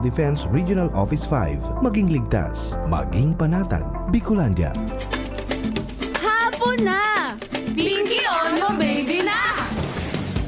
Defense Regional Office 5. Maging ligtas, maging panatag, Bicolandia. Hapon na! Pinky on mo, baby na!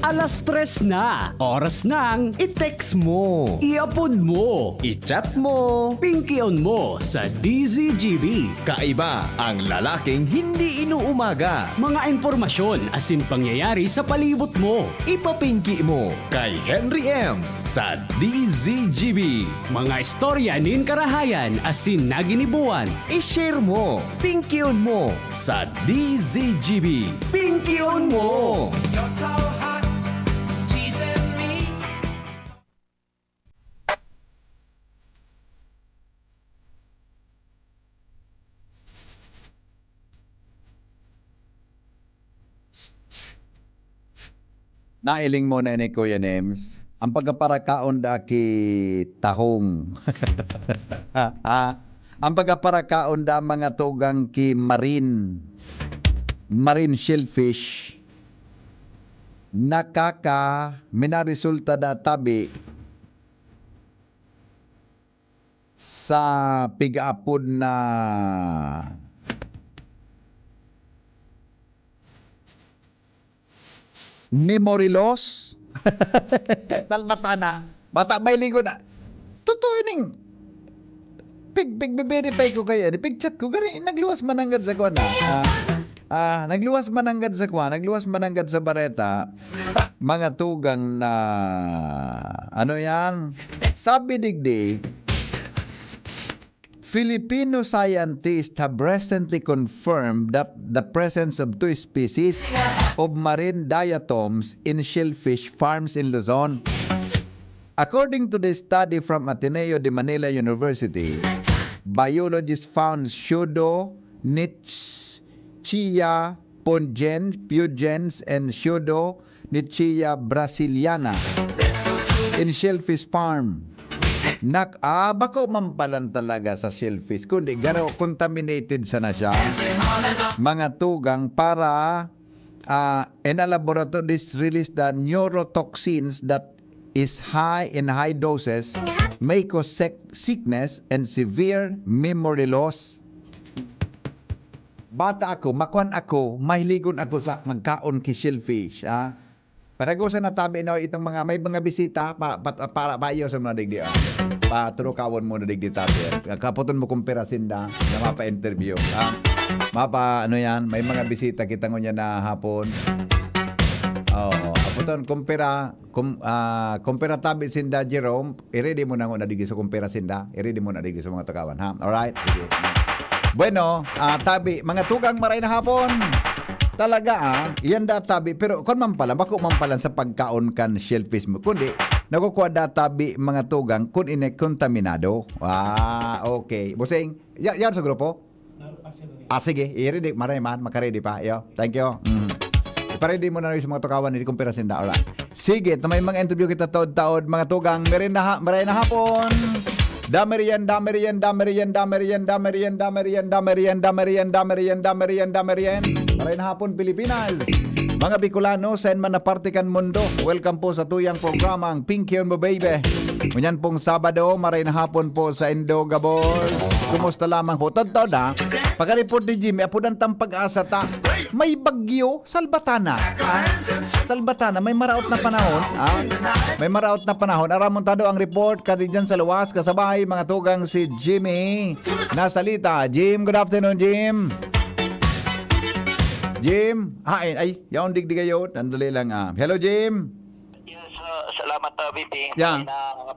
Alas 3 na, oras ng I-text mo, i-upload mo, i-chat mo. pinky on mo sa DZGB. Kaiba ang lalaking hindi inuumaga. Mga impormasyon asin pangyayari sa palibot mo. Ipapinki mo kay Henry M. sa DZGB. Mga istorya nin karahayan asin naginibuan. I-share mo, pinky on mo sa DZGB. Pinky on mo! You're so hot, teasing me. Nailing mo na ni Kuya Nems, ang pagkaparakaon da ki tahong. Ang pagkaparakaon da mga tugang ki marine shellfish. Minaresulta da tabi sa pig-apod na memory loss. Talmata na. Bata may linggo na. Totoo ning. Verify ko kayo. Pig chat ko. Gani, nagluwas mananggad sa kuwan na. Nagluwas mananggad sa kuwan. Nagluwas mananggad sa bareta. Mga tugang na ano yan? Sabi digdi, Filipino scientists have recently confirmed that the presence of two species of marine diatoms in shellfish farms in Luzon. According to the study from Ateneo de Manila University, biologists found Pseudonychia pugens and Pseudonychia brasiliana in shellfish farm. Bako mampalan talaga sa shellfish. Kundi garo contaminated sana siya. Mga tugang para in a laboratory this released the neurotoxins that is high in high doses may cause sickness and severe memory loss. Bata ako, makuan ako, mahiligon ako sa magkaon ki shellfish. Paragusan na tabi na itong mga may mga bisita para bayo sa mga digdi. Paturukawon mo na digdi tabi. Kaputon mo kumpirasin na mapa-interview. Mapa ano yan, may mga bisita kita ngunya na hapon. Kaputon kumpira tabi sinda Jerome, i-ready mo na ngo na digdi sa kumpira sinda. I-ready mo na digdi sa mga takawan, ha? Alright? Sige. Bueno, tabi, mga tugang maray na hapon. Talaga iyan databi pero kon man pala bako man pala sa pagkaon kan shellfish mo kundi nakukuha databi mga tugang kun ine kontaminado. Okay. Busing, yan sa grupo? Sige, i-ready man makaredy pa. Yo, thank you. Iparedy mo na rin sa mga tukawan ni kumpirasin da. Alright. Sige, may mga interview kita taod-taod mga tugang maray na hapon. Damerian Maray na hapon Pilipinas. Mga Bicolano sa man na partikan mundo. Welcome po sa tuyang programa ang Pinky on Mo Baby. Ngunyan pong Sabado, maray na hapon po sa Indogabos. Kumusta lamang po? Totoo na, pagka-report ni Jimmy, apudan tang pag-asa ta. May bagyo, Salbatana. Salbatana, may maraot na panahon. May maraot na panahon. Aramontado ang report kasi dyan sa luwas. Kasabay mga tugang si Jimmy. Nasalita. Jim, good afternoon, Jim. Jim, yaon digdi kayo. Nandali lang. Hello, Jim. Yes, salamat VP. Yeah.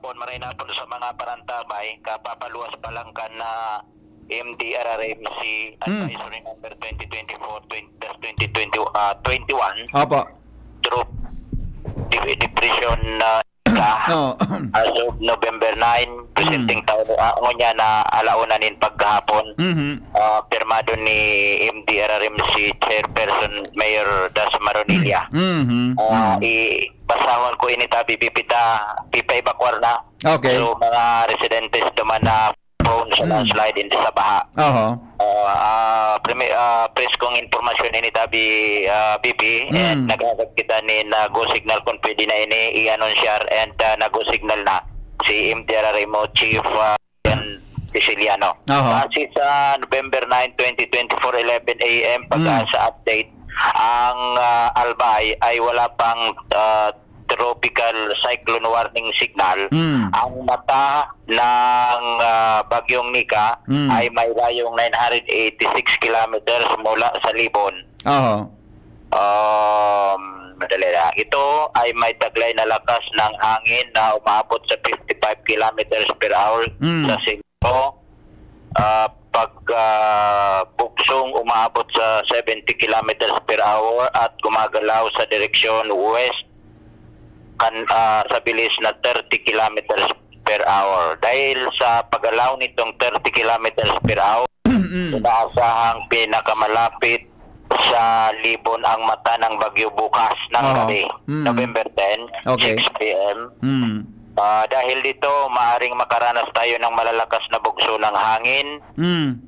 Maray na po sa mga parantabay. Kapapaluwas pa lang ka na MDRRMC Advisory Number 2024-2021 Opo. through depression as of November 9 presenting taon niya na alauna nin paghapon. Pirmado ni MDRRMC Chairperson Mayor Das Maronilla. Ipasawan ko initabi pipa evacuar na. Okay. So mga residentes naman na prone sa landslide hindi sa baha. Press kong informasyon ini tabi BP and nagagad kita ni go signal kung pwede na ini i-announcear and go signal na si MDRRMO Chief Ian Siciliano. Oho. Kasi sa November 9, 2024, 11 a.m. pag-asa update, ang Albay ay wala pang tropical cyclone warning signal. Ang mata ng bagyong Nika ay may layong 986 kilometers mula sa Libon. Oo. Madali na. Ito ay may taglay na lakas ng hangin na umaabot sa 55 kilometers per hour sa sentro. Pag buksong umaabot sa 70 kilometers per hour at gumagalaw sa direksyon west sa bilis na 30 kilometers per hour. Dahil sa paggalaw nitong 30 kilometers per hour, inaasahang pinakamalapit sa Libon ang mata ng bagyo bukas ng gabi, November 10, Okay. 6 p.m. Dahil dito, maaring makaranas tayo ng malalakas na bugso ng hangin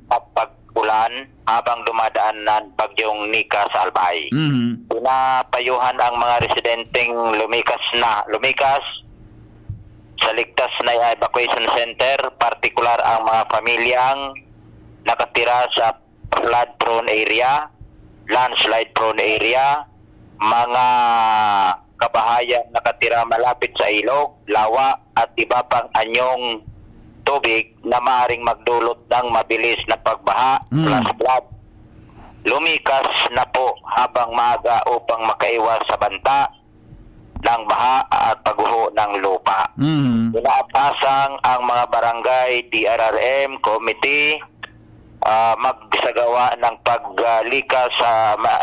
at pag-ulan habang dumadaan ng bagyong Nika sa Albay. Pinapayuhan ang mga residenteng lumikas sa ligtas na evacuation center, partikular ang mga pamilyang nakatira sa flood-prone area, landslide-prone area, mga kabahayang nakatira malapit sa ilog, lawa at iba pang anyong tubig na maaaring magdulot ng mabilis na pagbaha, flash flood. Lumikas na po habang maaga upang makaiwas sa banta ng baha at pagguho ng lupa. Inaapasang ang mga barangay, DRRM, committee, magsagawa ng paglikas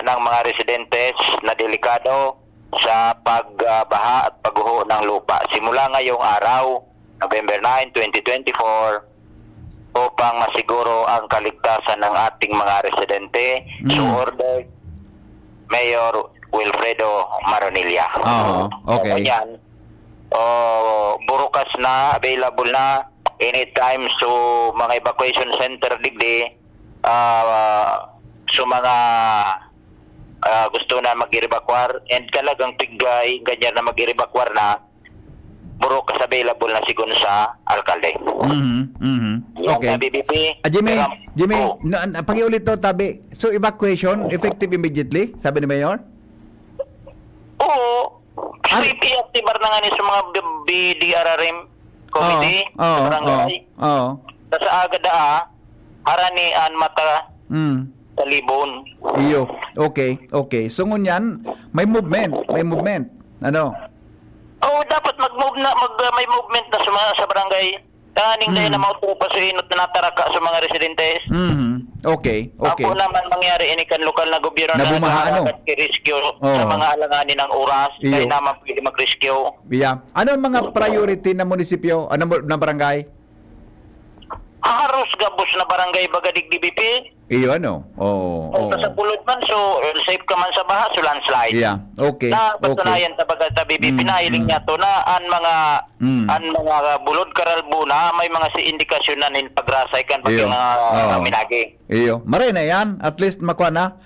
ng mga residentes na delikado sa pagbaha at pagguho ng lupa. Simula ngayong araw, November 9, 2024, upang masiguro ang kaligtasan ng ating mga residente, so order Mayor Wilfredo Maronilla. Okay. Yan, burukas na, available na, anytime so mga evacuation center digdi, so mga gusto na mag-evacuar and talagang tigay, ganyan na mag-evacuar na, burukas available na sigun sa alkalde. Okay. BBP, Jimmy, oh. pakiulit to, tabi. So, evacuation, effective immediately, sabi ni Mayor? Oo. Sleepy activar na nga ni sa mga BDRRM committee, barangay. Sa agada, haranian mata sa Libon. Iyo. Okay. So, ngunyan, may movement. Ano? Oo, dapat may movement na sa barangay. Kaning dahil na mga trupa sa inot na nataraka sa mga residentes. Okay. Ako naman mangyari inikan lokal na gobyerno Na bumaha, ano? rescue sa mga alanganin ng oras. Iyo. Kaya naman pwede mag-rescue. Yeah. Ano ang mga priority na munisipyo, na barangay? Haros gabos na barangay Bagadig DBP. Iyo, ano? Oo. Sa pulod man, so safe ka man sa baha, so landslide. Yeah. Okay. Na patunayan tabaga sa BBP pinahiling niya to na an mga bulod karalbo na may mga si indikasyon na nin pagrasay kan pag Iyo. yung minagi. Iyo. Maray na yan. At least makuha na.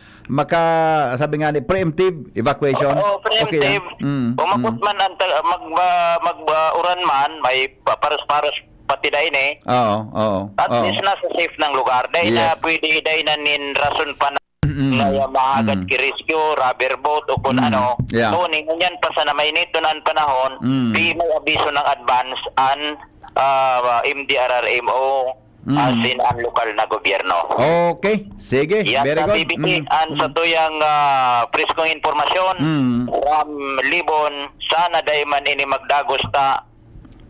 Sabi nga ni, preemptive evacuation. Oo, preemptive. Okay, Umabot man ang mag-uran man, may paros-paros pati dahil Oo. At least nasa safe ng lugar. Dahil na Yes. pwede dahil na nin rason pa na maagat ki-rescue, rubber boat o kung ano. Yeah. So, ngunyan pa sa namay nito na ang panahon, di may abiso ng advance an MDRRMO as in ang lokal na gobyerno. Okay. Sige. Yan Very sa good. BBP, an sa tuyang preskong informasyon from Libon, sana dahil man ini magdagos ta,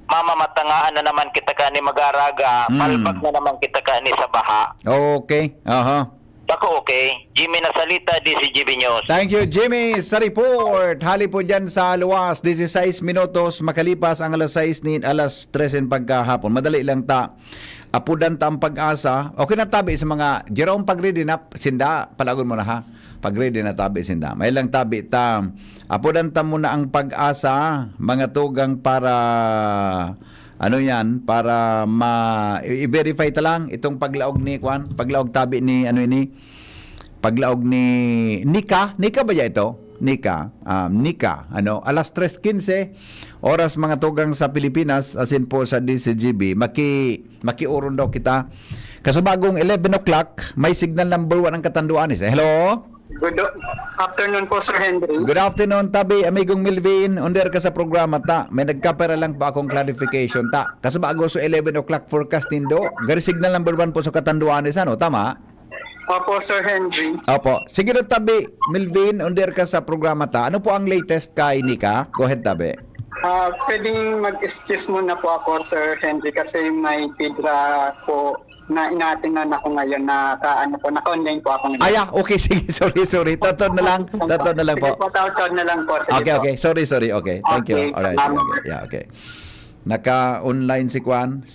mamamatangaan na naman kita ka ni mag-araga, palpag na naman kita ka ni sa baha. Okay. Aha. Ako okay. Jimmy Nasalita, DCGB News. Thank you, Jimmy, sa report. Hali po dyan sa luwas. 16 minutos makalipas ang alas 6 ni alas 3 pagkahapon. Madali lang ta. Apudan ta ang pag-asa. Okay na tabi sa mga Jerome pag-ready na sinda. Palagon mo na ha. Pag-ready na tabi sinda. May lang tabi ta. Apudan ta muna ang pag-asa. Mga tugang para para i-verify ta lang itong paglaog ni Kwan. Paglaog tabi ni paglaog ni Nika ba ya ito? Nika, ano, alas 3:15 oras mga tugang sa Pilipinas, asin po sa DCGB, makiuron daw kita. Kasubagong 11 o'clock, may signal number 1 ang Katanduanes. Hello? Good afternoon po, Sir Henry. Good afternoon, tabi, amigong Milvin. Under ka sa programa, ta. May nagkapera lang pa akong clarification, ta. Kasabago so 11 o'clock forecast nindo, gari signal number 1 po sa Katanduanes, ano? Tama? Opo, Sir Henry. Opo. Sige na, tabi, Milvin, under ka sa programa, ta. Ano po ang latest kay Nika? Go ahead, tabi. Pwedeng mag-excuse muna po ako, Sir Henry, kasi may pidra po na inaatinan ako ngayon na naka-online po ako ngayon. Aya, okay, sige, sorry. Tatod na lang po. Sige po, taon na lang po. Sige Okay, po. sorry. Okay, thank you. Okay, Alright, salamat. okay. Yeah, okay. Naka-online si Kwan,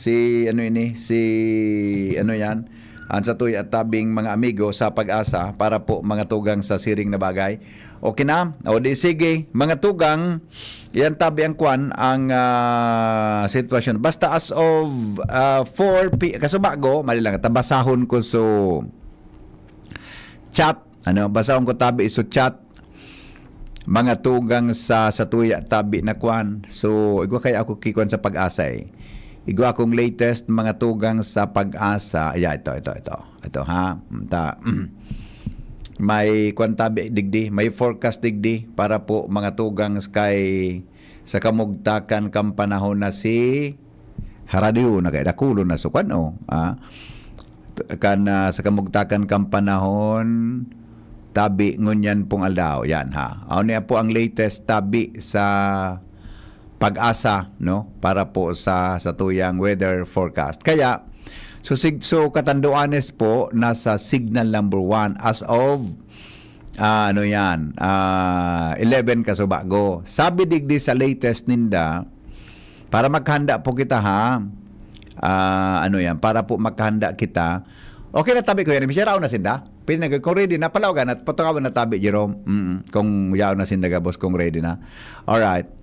ano yan, ang sa tuy at tabing mga amigo sa Pag-asa para po mga tugang sa siring na bagay. Okay na? O di sige, mga tugang, yan tabi ang Kwan, ang sitwasyon. Basta as of 4 p.m. Kasubago, mali lang, tabasahon ko so chat, basahon ko tabi so chat, mga tugang sa tuya tabi na Kwan. So, igwa kaya ako kikwan sa Pag-asa eh. Igwa akong latest mga tugang sa Pag-asa. Ito ha. May kwantabi digdi, may forecast digdi para po mga tugang sa kamugtakan kang panahon na si Haradio na kay dakulo na sukan sa kamugtakan kang panahon tabi ngunyan pong aldaw yan ha. Niya po ang latest tabi sa Pag-asa, no, para po sa tuyang weather forecast. Kaya so Katanduanes po nasa signal number 1 as of 11 kasubago. Sabi digdi sa latest ninda para maghanda po kita ha. Para po maghanda kita. Okay na tabi ko yan. Misya raw na sinda. Kung ready na, palawagan at patukawan na tabi, Jerome. Kung yaw na sinda boss, kung ready na. Alright.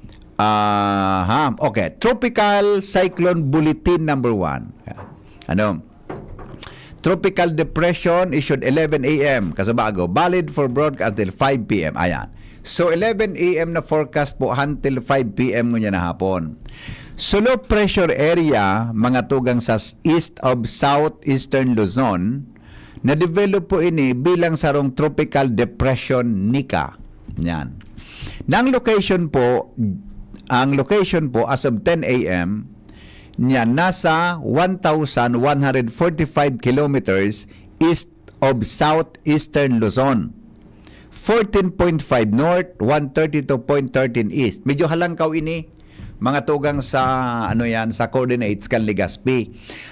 Okay. Tropical Cyclone Bulletin number 1. Tropical Depression issued 11 a.m. Kasabago. Valid for broadcast until 5 p.m. Ayan. So, 11 a.m. na forecast po until 5 p.m. ngunya na hapon. So, low pressure area, mga tugang sa east of southeastern Luzon, na-develop po ini bilang sarong Tropical Depression Nika. Yan. Ang location po as of 10 a.m. niya nasa 1,145 kilometers east of southeastern Luzon. 14.5 north, 132.13 east. Medyo halangkaw ini mga tugang sa sa coordinates kan Legazpi.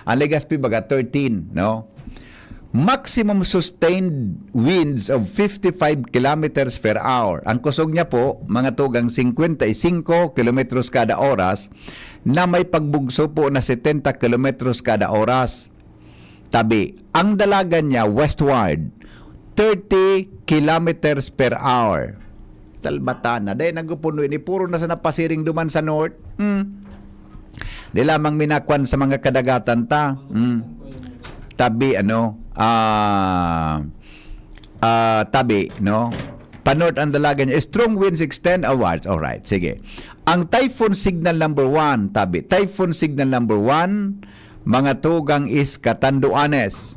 Ang Legazpi baga 13, no? Maximum sustained winds of 55 kilometers per hour. Ang kusog niya po, mga tugang 55 kilometros kada oras na may pagbugso po na 70 kilometros kada oras. Tabi, ang dalagan niya westward, 30 kilometers per hour. Salbatana. Dahil nagupuno ini, puro na sa napasiring duman sa north. Di lamang minakwan sa mga kadagatan ta. Tabi, tabi, no? Panort ang dalagan niya. Strong winds extend outwards. Alright, sige. Ang typhoon signal number 1, tabi. Typhoon signal number 1, mga tugang is Catanduanes.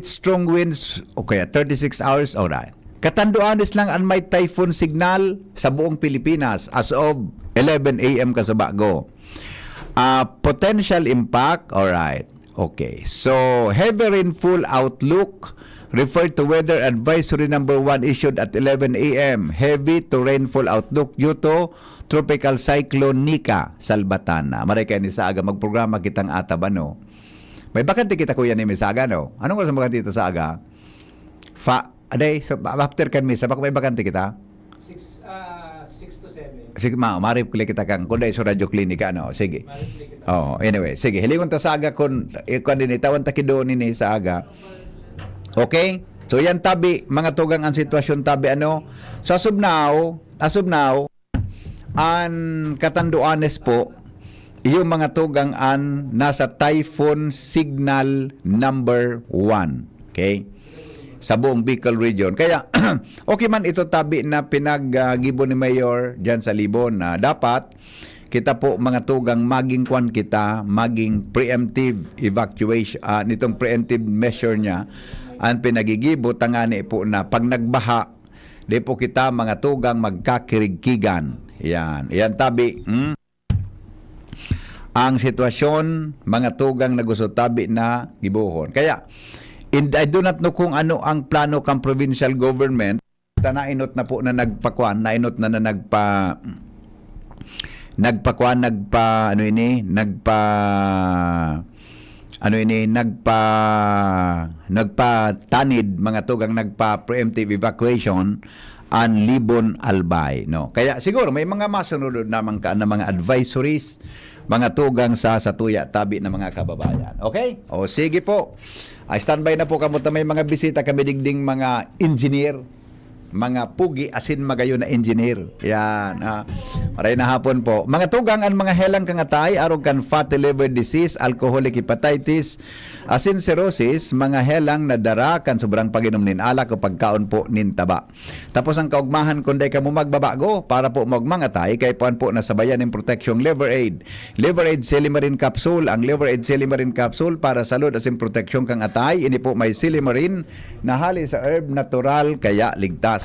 Strong winds, okay, 36 hours, alright. Catanduanes lang ang may typhoon signal sa buong Pilipinas as of 11 a.m. kasabago. Potential impact, alright. Okay, so heavy rainfall outlook referred to weather advisory number 1 issued at 11 a.m. Heavy to rainfall outlook due to Tropical Cyclone Nika, Salbatana. Maray kayo ni Saga, magprograma kitang ataba, no? May bakante kita kuya ni Saga, no? Anong oras bakante dito sa aga? So, after kan misa, baka may bakante kita? 6 to 7. Sige, marip kita kang kunday sa radyo klinika, no? Sige. Anyway, sige. Hilingon ta sa aga kung din itawan ta kido ni sa aga. Okay? So yan tabi, mga tugang ang sitwasyon tabi So as of now, ang Catanduanes po, yung mga tugang an nasa typhoon signal number 1. Okay? sa buong Bicol region. Kaya okay man ito tabi na pinag-gibo ni Mayor diyan sa Libon na dapat kita po mga tugang maging kwan kita, maging preemptive evacuation, nitong preemptive measure niya ang pinagigibo tangani po na pag nagbaha, di po kita mga tugang magkakirigkigan. Yan tabi. Ang sitwasyon, mga tugang na gusto tabi na gibuhon. Kaya, I do not know kung ano ang plano kang provincial government. Nainot na po na nagpakwan, nainot na nagpatanid mga tugang nagpa-preemptive evacuation ang Libon Albay, no. Kaya siguro may mga masunod naman na mga advisories, mga tugang sa tuya tabi ng mga kababayan. Okay? O sige po. Standby na po kamo ta, may mga bisita kami digding mga engineer, mga pugi asin magayo na engineer. Yan. Maray na hapon po. Mga tugang ang mga helang kangatay, arog kan fatty liver disease, alcoholic hepatitis, asin cirrhosis, mga helang na dara kan sobrang paginom nin alak o pagkaon po nin taba. Tapos ang kaugmahan kunday ka mo magbabago para po magmangatay kay puan po nasabayan ng protection Liver Aid. Liver Aid Silimarin Capsule. Ang Liver Aid Silimarin Capsule para salud asin proteksyon kang atay. Ini po may silimarin na hali sa herb natural kaya ligtas.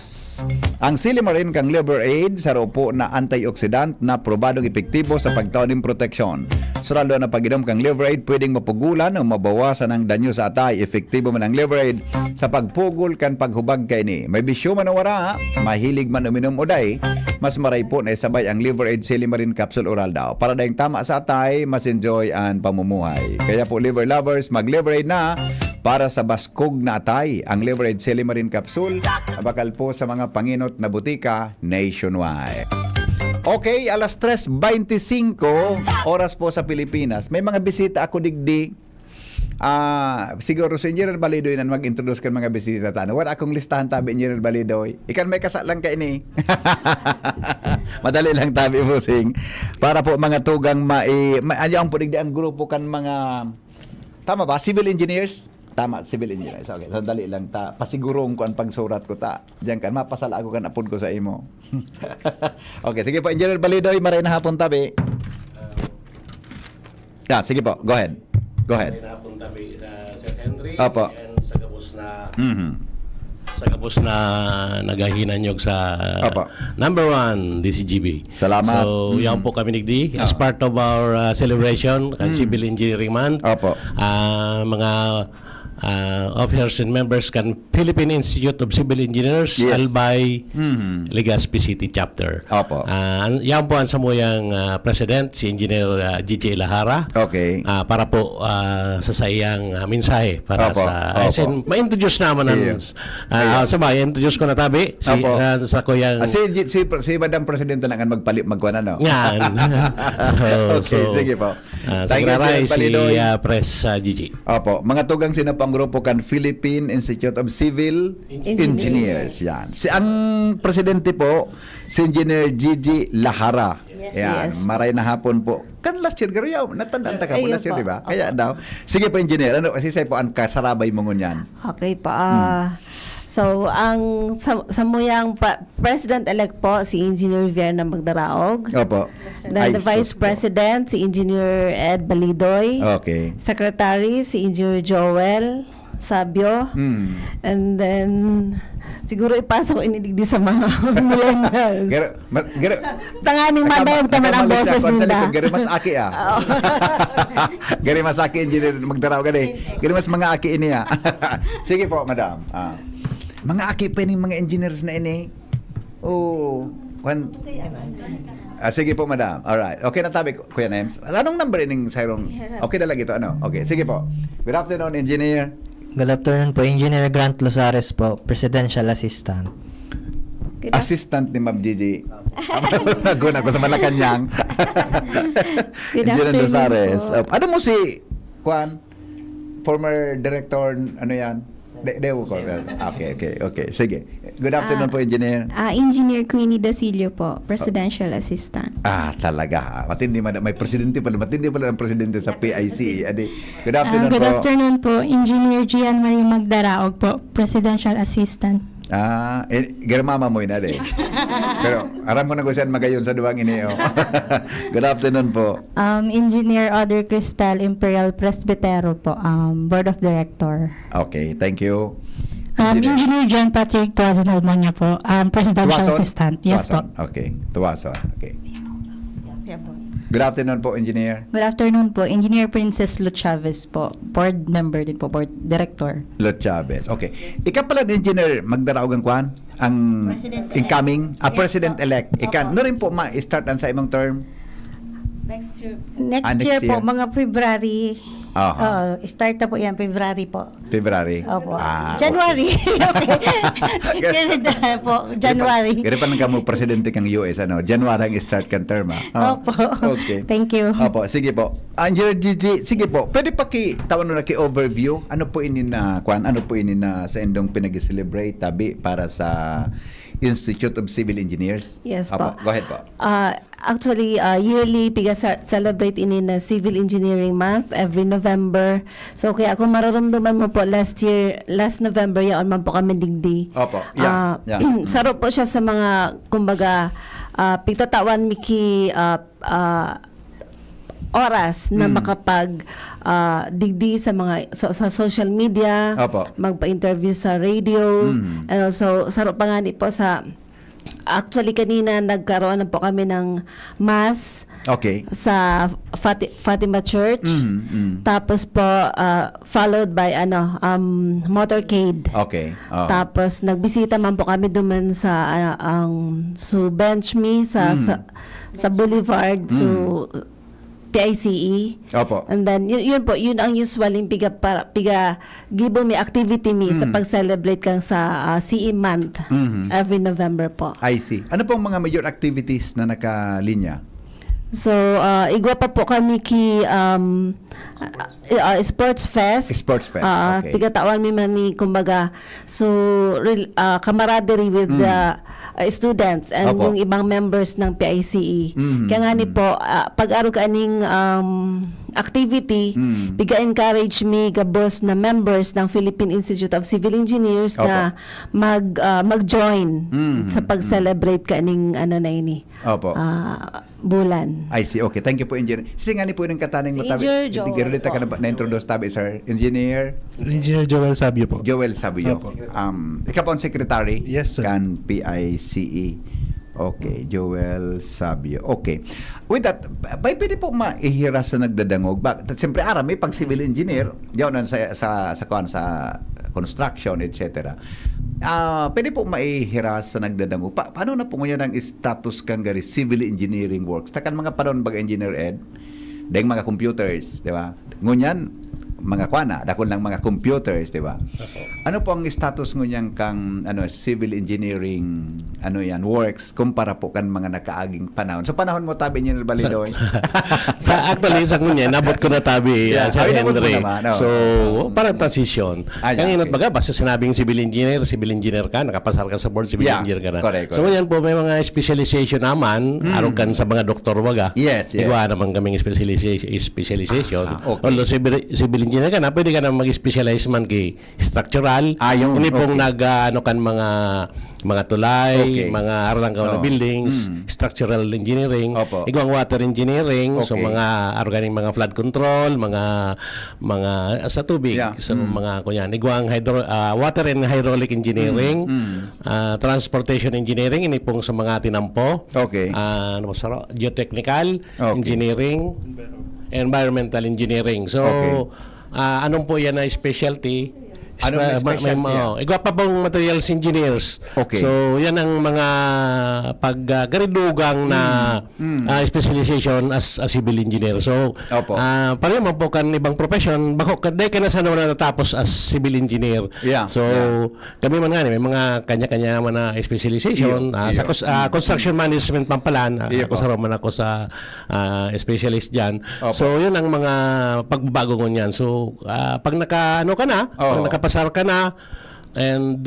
Ang silimarin kang Liver Aid sa po na antioxidant na probadong epektibo sa pagtaon ng proteksyon. Saralo na pag-inom kang Liver Aid pwedeng mapugulan o mabawasan ang danyo sa atay. Epektibo man ang Liver Aid sa pagpugol kan paghubag kay ni. May bisyo man o wara, mahilig man uminom o day, mas maray po na isabay ang Liver Aid Silimarin Capsule Oral daw. Para dahing tama sa atay, mas enjoy ang pamumuhay. Kaya po liver lovers, mag-Liver Aid na para sa baskog na atay. Ang Liver Aid Silimarin Capsule, bakal po sa mga panginot na butika nationwide. Okay, alas 3:25 oras po sa Pilipinas. May mga bisita ako digdig. Siguro si Engineer Balidoy na mag-introduce kan mga bisita tano. Wala akong listahan tabi Engineer Balidoy. Ikan may kasalang ka ini. Madali lang tabi busing. Para po mga tugang ang po digdi ang grupo kan mga tama ba? Civil engineers? Tama, civil engineers. Okay, sandali lang ta. Pasigurong ko ang pagsurat ko ta. Diyan kan mapasala ako kan apod ko sa imo. Okay, sige po Engineer Balidoy, maray na hapon tabi. Sige po, go ahead. Maray na hapon tabi Sir Henry. Opo. And sa kapos na nagahinanyog sa number 1 DCGB. Salamat. So, yan po kami nigdi as part of our celebration kan Civil Engineering Month. Opo. Mga officers and members kan Philippine Institute of Civil Engineers, Yes. Albay, Legazpi City Chapter. Opo. Yan po ang samuyang President, si Engineer Gigi Lahara. Okay. Para po sa sayang mensahe para Opo. Opo. ma-introduce naman ang introduce ko na tabi Opo. sa kuyang si Madam Presidente na nga magkuhan ano? yan. Okay, sige po. Secretary si Pres Gigi. Opo, mga tugang sino po ang grupo kan Philippine Institute of Civil Engineers. Yan. Si ang presidente po si Engineer Gigi Lahara. Yan, maray na hapon po. Kan last year garo yaw, natandaan ta ka po last year, di ba? Kaya daw. Sige po Engineer, ano kasi say po ang kasarabay mo ngunyan. Okay pa. So, ang samuyang President-elect po, si Engineer Vierna Magdaraog. Opo. Then the Vice President, si Engineer Ed Balidoy. Okay. Secretary, si Engineer Joel Sabio. And then, siguro ipasok inidigdi sa mga millennials. Tanganing madayog taman ang boses nila. Gari mas aki Gari mas aki Engineer Magdaraog gani. Gari mas mga aki ini Sige po, Madam. Mga aki pa ning mga engineers na ini. Sige po, Madam. Alright. Okay na tabi, Kuya Nems. Anong number ining sayrong? Okay na lang ito, ano? Okay, sige po. Good afternoon, Engineer. Good afternoon po, Engineer Grant Lozares po, Presidential Assistant. Assistant ni Ma'am Gigi. Naguna ko sa Malacanang. Engineer Lozares. Ano mo si Juan? Former director, ano yan? Okay. Sige. Good afternoon po, Engineer. Engineer Queenie Dasilio po, Presidential Assistant. Talaga. Matindi may presidente pala. Matindi pala ang presidente sa PICE. Adi. Good afternoon Good po. afternoon po, Engineer Gian Marie Magdaraog po, Presidential Assistant. Garmama mo yun, ade. Pero, aram ko na kung saan magayon sa duwang ini. Good afternoon po. Engineer Audrey Cristal, Imperial Presbytero po, Board of Director. Okay, thank you. Engineer John Patrick Tuazon Almonia po, Presidential Tuwason? Assistant. Yes Tuwason. po. Okay, Tuwason. Okay. Good afternoon po, Engineer. Good afternoon po, Engineer Princess Lu Chavez po, Board Member din po, Board Director. Lot Chavez. Okay. Ika pala, Engineer, magdaraog ang kwan? Ang President-elect. incoming? Yes, President-elect. po. Ika, no rin po ma-start ang sa imong term? Next year next po, year. mga February. Aha. Start na po yan, February po. February? Opo. Okay. January. Canada po, January. Kaya pa nang kamo presidente kang US, January ang start kang term, Opo. Okay. Thank you. Opo, sige po. Angel Gigi, sige po. Pwede pa tawan na overview. Ano po ini na sa indong pinag-celebrate tabi para sa Institute of Civil Engineers? Yes Opo, po. go ahead po. Actually, yearly celebrate ini na Civil Engineering Month every November. So kaya kung mararamdaman mo po last November yaon man po kami digdi. Opo. Yeah. Saro po siya sa mga kumbaga pigtatawan miki oras na makapag digdi sa mga sa social media, Opo. magpa-interview sa radio, and also saro pa nga po sa actually kanina nagkaroon na po kami ng mass Okay. sa Fatima Church. Tapos po followed by motorcade. Okay. Oh. Tapos nagbisita man po kami duman sa so bench me sa Boulevard so PICE. Opo. And then yun po yun ang usually piga gibo mi activity mi sa pag-celebrate kang sa CE month every November po. I see. Ano pong mga major activities na nakalinya? So, igwa pa po kami ki Sports Fest. Sports Fest, okay. Pigatawan mi man ni kumbaga so camaraderie with the students and Opo. yung ibang members ng PICE. Kaya nga ni po pag-aro ka aning activity, piga-encourage mi gabos na members ng Philippine Institute of Civil Engineers na mag-join sa pag-celebrate ka aning ano na ini. Opo. Bulan. I see. Okay. Thank you po, Engineer. Sige nga ni po yung kataning Si matabi. Engineer Joel Gerolita ka na-introduce tabi, sir. Engineer Joel Sabio po. Joel Sabio. Opo. Ikaw po ang secretary? Yes, sir. Kan PICE. Okay, Joel Sabio. Okay. With that, pwede po maihira sa nagdadangog. Siyempre, may pang civil engineer, diyan sa construction, etc. Pwede po maihira sa nagdadangog. Paano na po ngayon ang status kang gari civil engineering works? Takan mga panon baga engineer ed, dahil mga computers, di ba? Ngunyan, mga kwana, dakol ng mga computers, di ba? Ano po ang status ngunyan kang civil engineering works kumpara po kan mga nakaaging panahon? So panahon mo tabi Engineer Balidoy? Actually, sa kunya, nabot ko na tabi, Sir nabot mo Henry. naman, So, parang transition. Yeah, Ang inot okay. baga, basta sinabing civil engineer ka, nakapasar ka sa board, civil Yeah, engineer ka na. correct. So, ngayon po, may mga specialization naman, arog kan sa mga doktor baga. Yes. Igwa naman kaming specialization. Okay. Although civil engineer ka na, pwede ka na mag-specialize man kay structural. Yun. Ini pong Okay. kan mga tulay, Okay. mga aralang na buildings, structural engineering, Opo. igwang water engineering, so Okay. mga organic mga flood control, mga sa tubig, Yeah. so mga kunyan, igwang water and hydraulic engineering, transportation engineering, ini pong sa mga tinampo. Okay. Geotechnical Okay. engineering, environmental engineering. So Okay. anong po yan na specialty? Anong specialty? Igwa pa pong materials engineers. Okay. So, yan ang mga pagkaridugang na specialization as a civil engineer. So, Opo. pareho man po kan ibang profession, bako kaday ka na sana natatapos as civil engineer. Yeah, So, yeah. kami man nga, may mga kanya-kanya man na specialization. Sa construction management pampalan, Iyo ako po. sa man ako sa specialist dyan. Opo. So, yun ang mga pagbabago ko niyan. So, pag pag nakapasok nakapasar ka na, and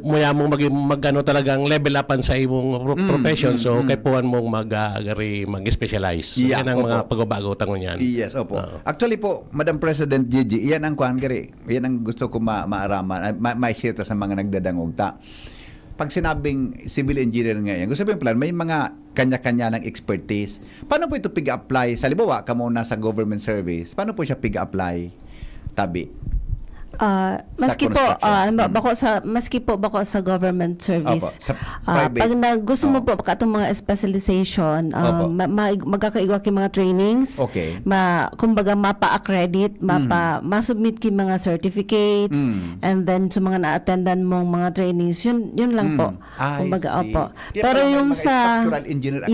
maya mong mag-ano talagang level upan sa imong profession, so kaipuhan mong mag-specialize. So, yan ang mga pagbabago tangon yan. Yes, opo. Actually po, Madam President Gigi, iyan ang kuhan gari. Iyan ang gusto ko maaraman, ma-share sa mga nagdadangog ta. Pag sinabing civil engineer ngayon, gusto sabihin pala, may mga kanya-kanya ng expertise. Paano po ito pig-apply? Sa libawa, ka muna sa government service, paano po siya pig-apply? Tabi. Maski po bako sa government service. Opo, sa private. Pag gusto mo po katong mga specialization, magkakaiwa ki mga trainings. Okay. Kumbaga mapa-accredit, ma-submit ki mga certificates, and then sa mga na-attendan mong mga trainings, yun lang po. Kumbaga opo. Pero yung sa structural engineer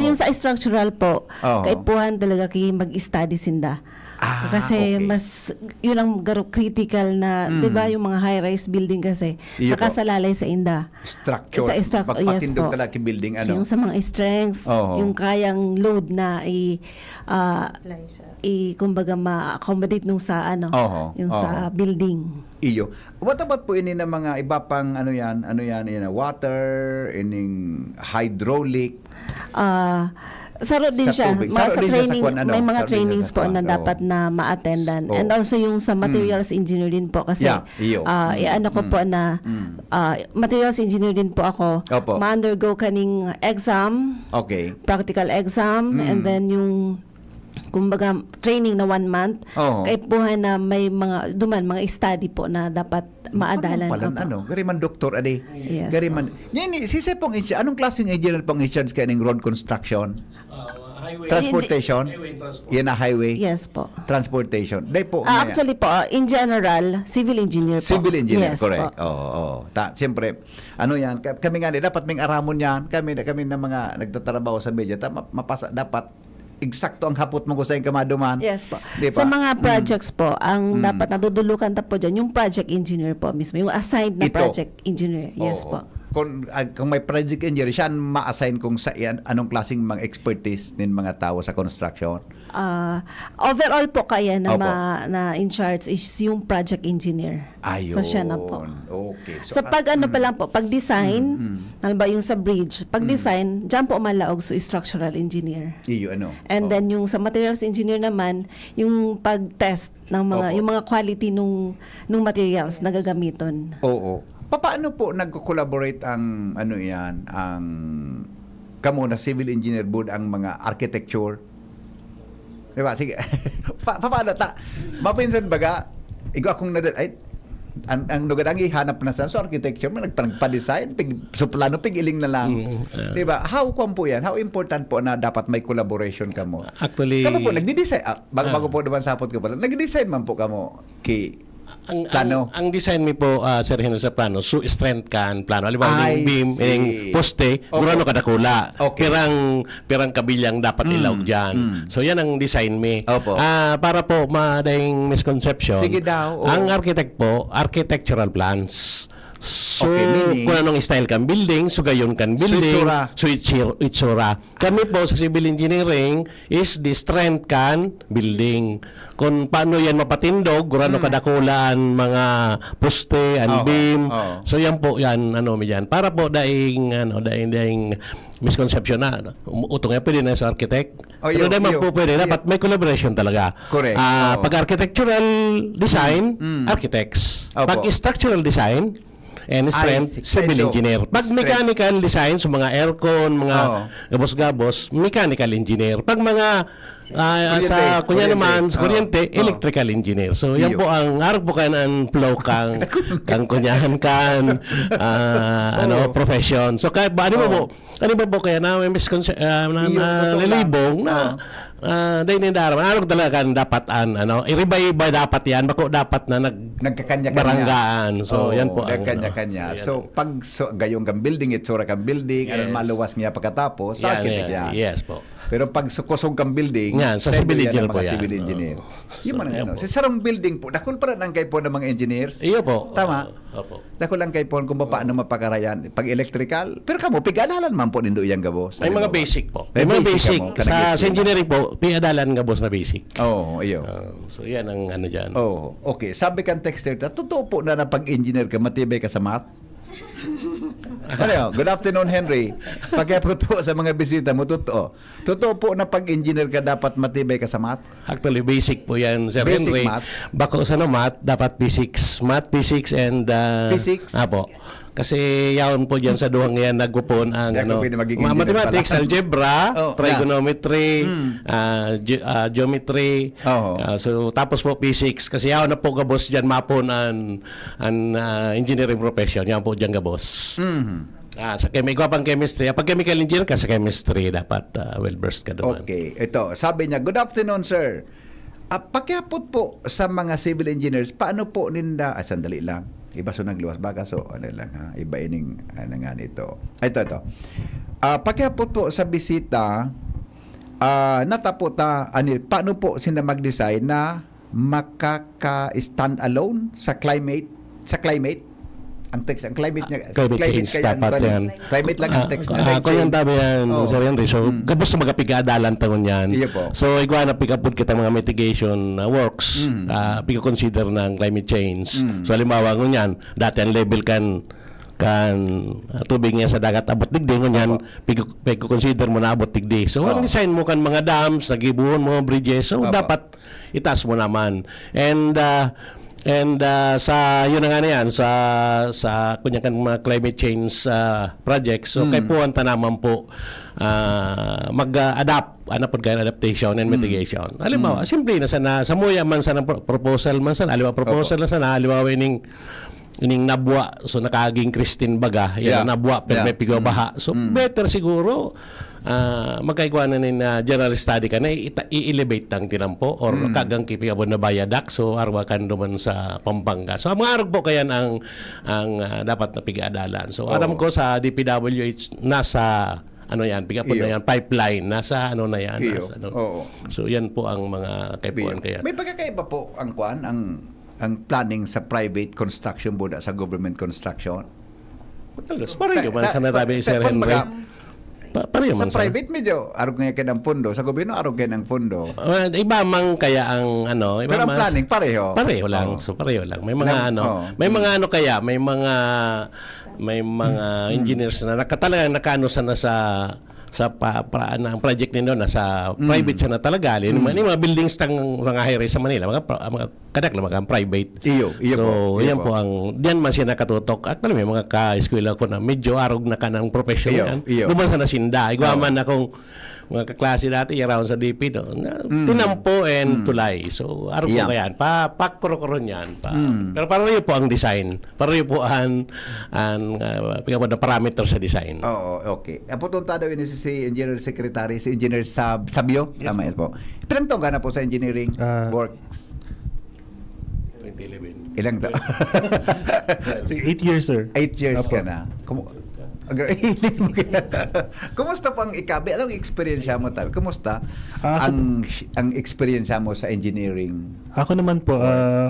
yung sa structural po, kaipuhan talaga ki mag-study sinda. Kasi mas yun ang critical na 'di ba yung mga high-rise building kasi nakasalalay sa inda structure yes po talaga building yung sa mga strength yung kayang load na kumbaga ma-accommodate nung sa sa building. Iyo. What about po ini na mga iba pang ano yan water, ining hydraulic? Saro din siya. Sa training, may mga trainings po na dapat na ma-attendan. And also yung sa materials engineer din po kasi ano ko po na materials engineer din po ako. Ma-undergo kaning exam, practical exam, and then yung kumbaga training na 1 month, kay buhay na may mga study po na dapat maadalan. Gari man doktor ade. Yes, gari man. Sisay pong anong klaseng engineer pong in-charge kaning road construction? Highway. Transportation? Yan na highway? Yes po. Transportation. Day po. Actually po, in general, civil engineer po. Civil engineer, yes, correct. Siyempre, ano yan, kami nga dapat may aramon yan. Kami na mga nagtatrabaho sa media, mapasa, dapat eksakto ang hapot mo ko sa kamaduman. Yes po. Diba? Sa mga projects po, ang dapat nadudulukan ta po dyan, yung project engineer po mismo, yung assigned na project engineer. Yes po. Kung may project engineer, siya ma-assign kung sa anong klaseng mga expertise ng mga tao sa construction? Overall po kaya na in charge is yung project engineer. Ayun. So siya na po. Okay. So pag pa lang po, pag design, halimbawa yung sa bridge, pag design, dyan po malaog so structural engineer. And then yung sa materials engineer naman, yung pag-test ng mga yung mga quality nung materials na gagamiton. Paano po nagko-collaborate ang kamo na civil engineer board ang mga architecture? Diba? Sige. Paano mapinsan baga akong ang nugadangi hanap na sa architecture nagpa-design so plano iling na lang. Diba? How po yan? How important po na dapat may collaboration kamo? Actually, kamo po nagdi-design bago po naman sapot ko pala. Nagdi-design man po kamo ang design mi po Sir Hino sa plano strength kan plano halimbawa yung beam yung poste gurano kadakula pirang kabilyang dapat ilawg diyan so yan ang design mi para po madaying misconception. Sige daw. Ang architect po architectural plans. So, kung anong style kan building, so gayon kan building, so itsura. Kami po sa civil engineering is the strength kan building. Kung paano yan mapatindog, gurano kadakulan, mga poste and beam. So yan po yan para po daing misconception na utong pwede na sa architect. Pero naman po pwede dapat may collaboration talaga. Correct. Pag architectural design, architects. Pag structural design and strength, civil engineer. Pag mechanical design, so mga aircon, mga gabos-gabos, mechanical engineer. Pag mga sa kuryente, electrical engineer. So yan po ang arag po kan flow kang kunyahan kan profession. So kaya ano ba po kaya na may misconception lilibong na dahil nindaraman ano talaga dapat i-iba dapat yan bako dapat na nagkakanya-kanya so yan po ang kanya-kanya so pag gayong kang building itsura kang building maluwas niya pagkatapos sa architect yan. Yes po. Pero pag kusog kang building, Yan, sa sendo civil yan engineer ang po mga yan. civil engineer. Yung mga yan ano. po. Sa sarong building po, dakol pala nang kay po ng mga engineers. Iyo po. Tama. Opo. Dakol lang kay po kung paano mapakarayan. Pag electrical, pero kamo, pig-alalan man po nindo iyang gabos. May mga basic po. May mga basic. Sa engineering po, pinadalan nga boss na basic. Oo, iyo. So yan ang ano dyan. Oh, okay. Sabi kang texter, totoo po na pag-engineer ka, matibay ka sa math? Ano, good afternoon, Henry. Pagkapot po sa mga bisita mo, totoo. Totoo po na pag-engineer ka, dapat matibay ka sa math? Actually, basic po yan, Sir Basic Henry. math? Bako sa math, dapat physics. Math, physics, and... Physics? Apo. Kasi yaon po dyan sa duhang yan, nagpupon ang Yan, ano, kung pwede magiging mga mathematics, engineer algebra, Oh, trigonometry, geometry. Oo. So, tapos po physics. Kasi yaon na po gabos dyan, mapon ang engineering profession. Yaon po dyan gabos. Sa pang chemistry. Pag chemical engineer ka sa chemistry, dapat well-versed ka doon. Okay. Ito, sabi niya, good afternoon, sir. Pakiapot po sa mga civil engineers, paano po ninda, sandali lang. Iba so nagluwas baka so ano lang ha, iba ining ano nga nito. Ito. Pakiapot po sa bisita, natapota paano po sila mag-design na makaka-stand alone sa climate ang text, ang climate niya. Climate change, dapat yan. Climate lang ang text na. Kung yan dapat yan, Oh. Sir Henry. So, gabos na magapigadalan tangon yan. Iya po. So, ikaw na pikapod kita mga mitigation works. Pika-consider ng climate change. So, halimbawa ngun yan, dati ang level kan tubig niya sa dagat abot digdi ngunyan piko-consider mo na abot digdi. So, ang design mo kan mga dams, nagibuhon mo bridges. So, dapat itaas mo naman. And sa yun na nga na yan sa kunya kan mga climate change projects, so kay po ang tanaman po mag-adapt po kayo adaptation and mitigation. Halimbawa, simple na sana sa muya man sana proposal man sana proposal na sana halimbawa ining nabwa, so nakaging Christine baga yan nabwa pero may pigaw baha, so better siguro magkaikuan na general study ka na i-elevate ang tinampo or kagang kipigabon na bayadak, so arwa kan duman sa Pampanga. So mga arog po kayan ang dapat na pig-adalan. So alam ko sa DPWH nasa ano yan, pigapon na yan, pipeline, nasa ano na yan. Nasa, ano. So yan po ang mga kaipuan kaya. May pagkakaiba po ang kwan, ang planning sa private construction board at sa government construction? Pareho man sa natabi Sir Henry. Pareho man sa private medyo arog nga kayo ng pondo, sa gobyerno arog kayo ng pondo. Iba man kaya ang ano, iba pero ang mas, planning pareho. Pareho lang, so pareho lang. May mga may mga ano kaya, may mga engineers na nakatalagang nakano sana sa ang project ninyo nasa private siya na talaga. Mga buildings tang mga high-rise sa Manila, mga kadak lang mga private. Iyo so, yan po ang diyan man siya nakatutok. Actually, may mga ka-eskwela ko na medyo arog na kanang profession yan. Duman sa nasinda. Igwaman akong mga kaklase dati around sa DP tinampo and tulay. So arog ko kayan pakuro-kuron yan pero pareho po ang design, pareho po ang na parameter sa design. Okay. Aputunta daw ini si Engineer Secretary, si Engineer Sabio. Tama po. Ilang taon ka na po sa engineering works? 2011. Ilang taon? 8 years, sir. 8 years ka na. Kumusta po ang ikabi? Anong experience mo tayo? Kumusta ang experience mo sa engineering? Ako naman po,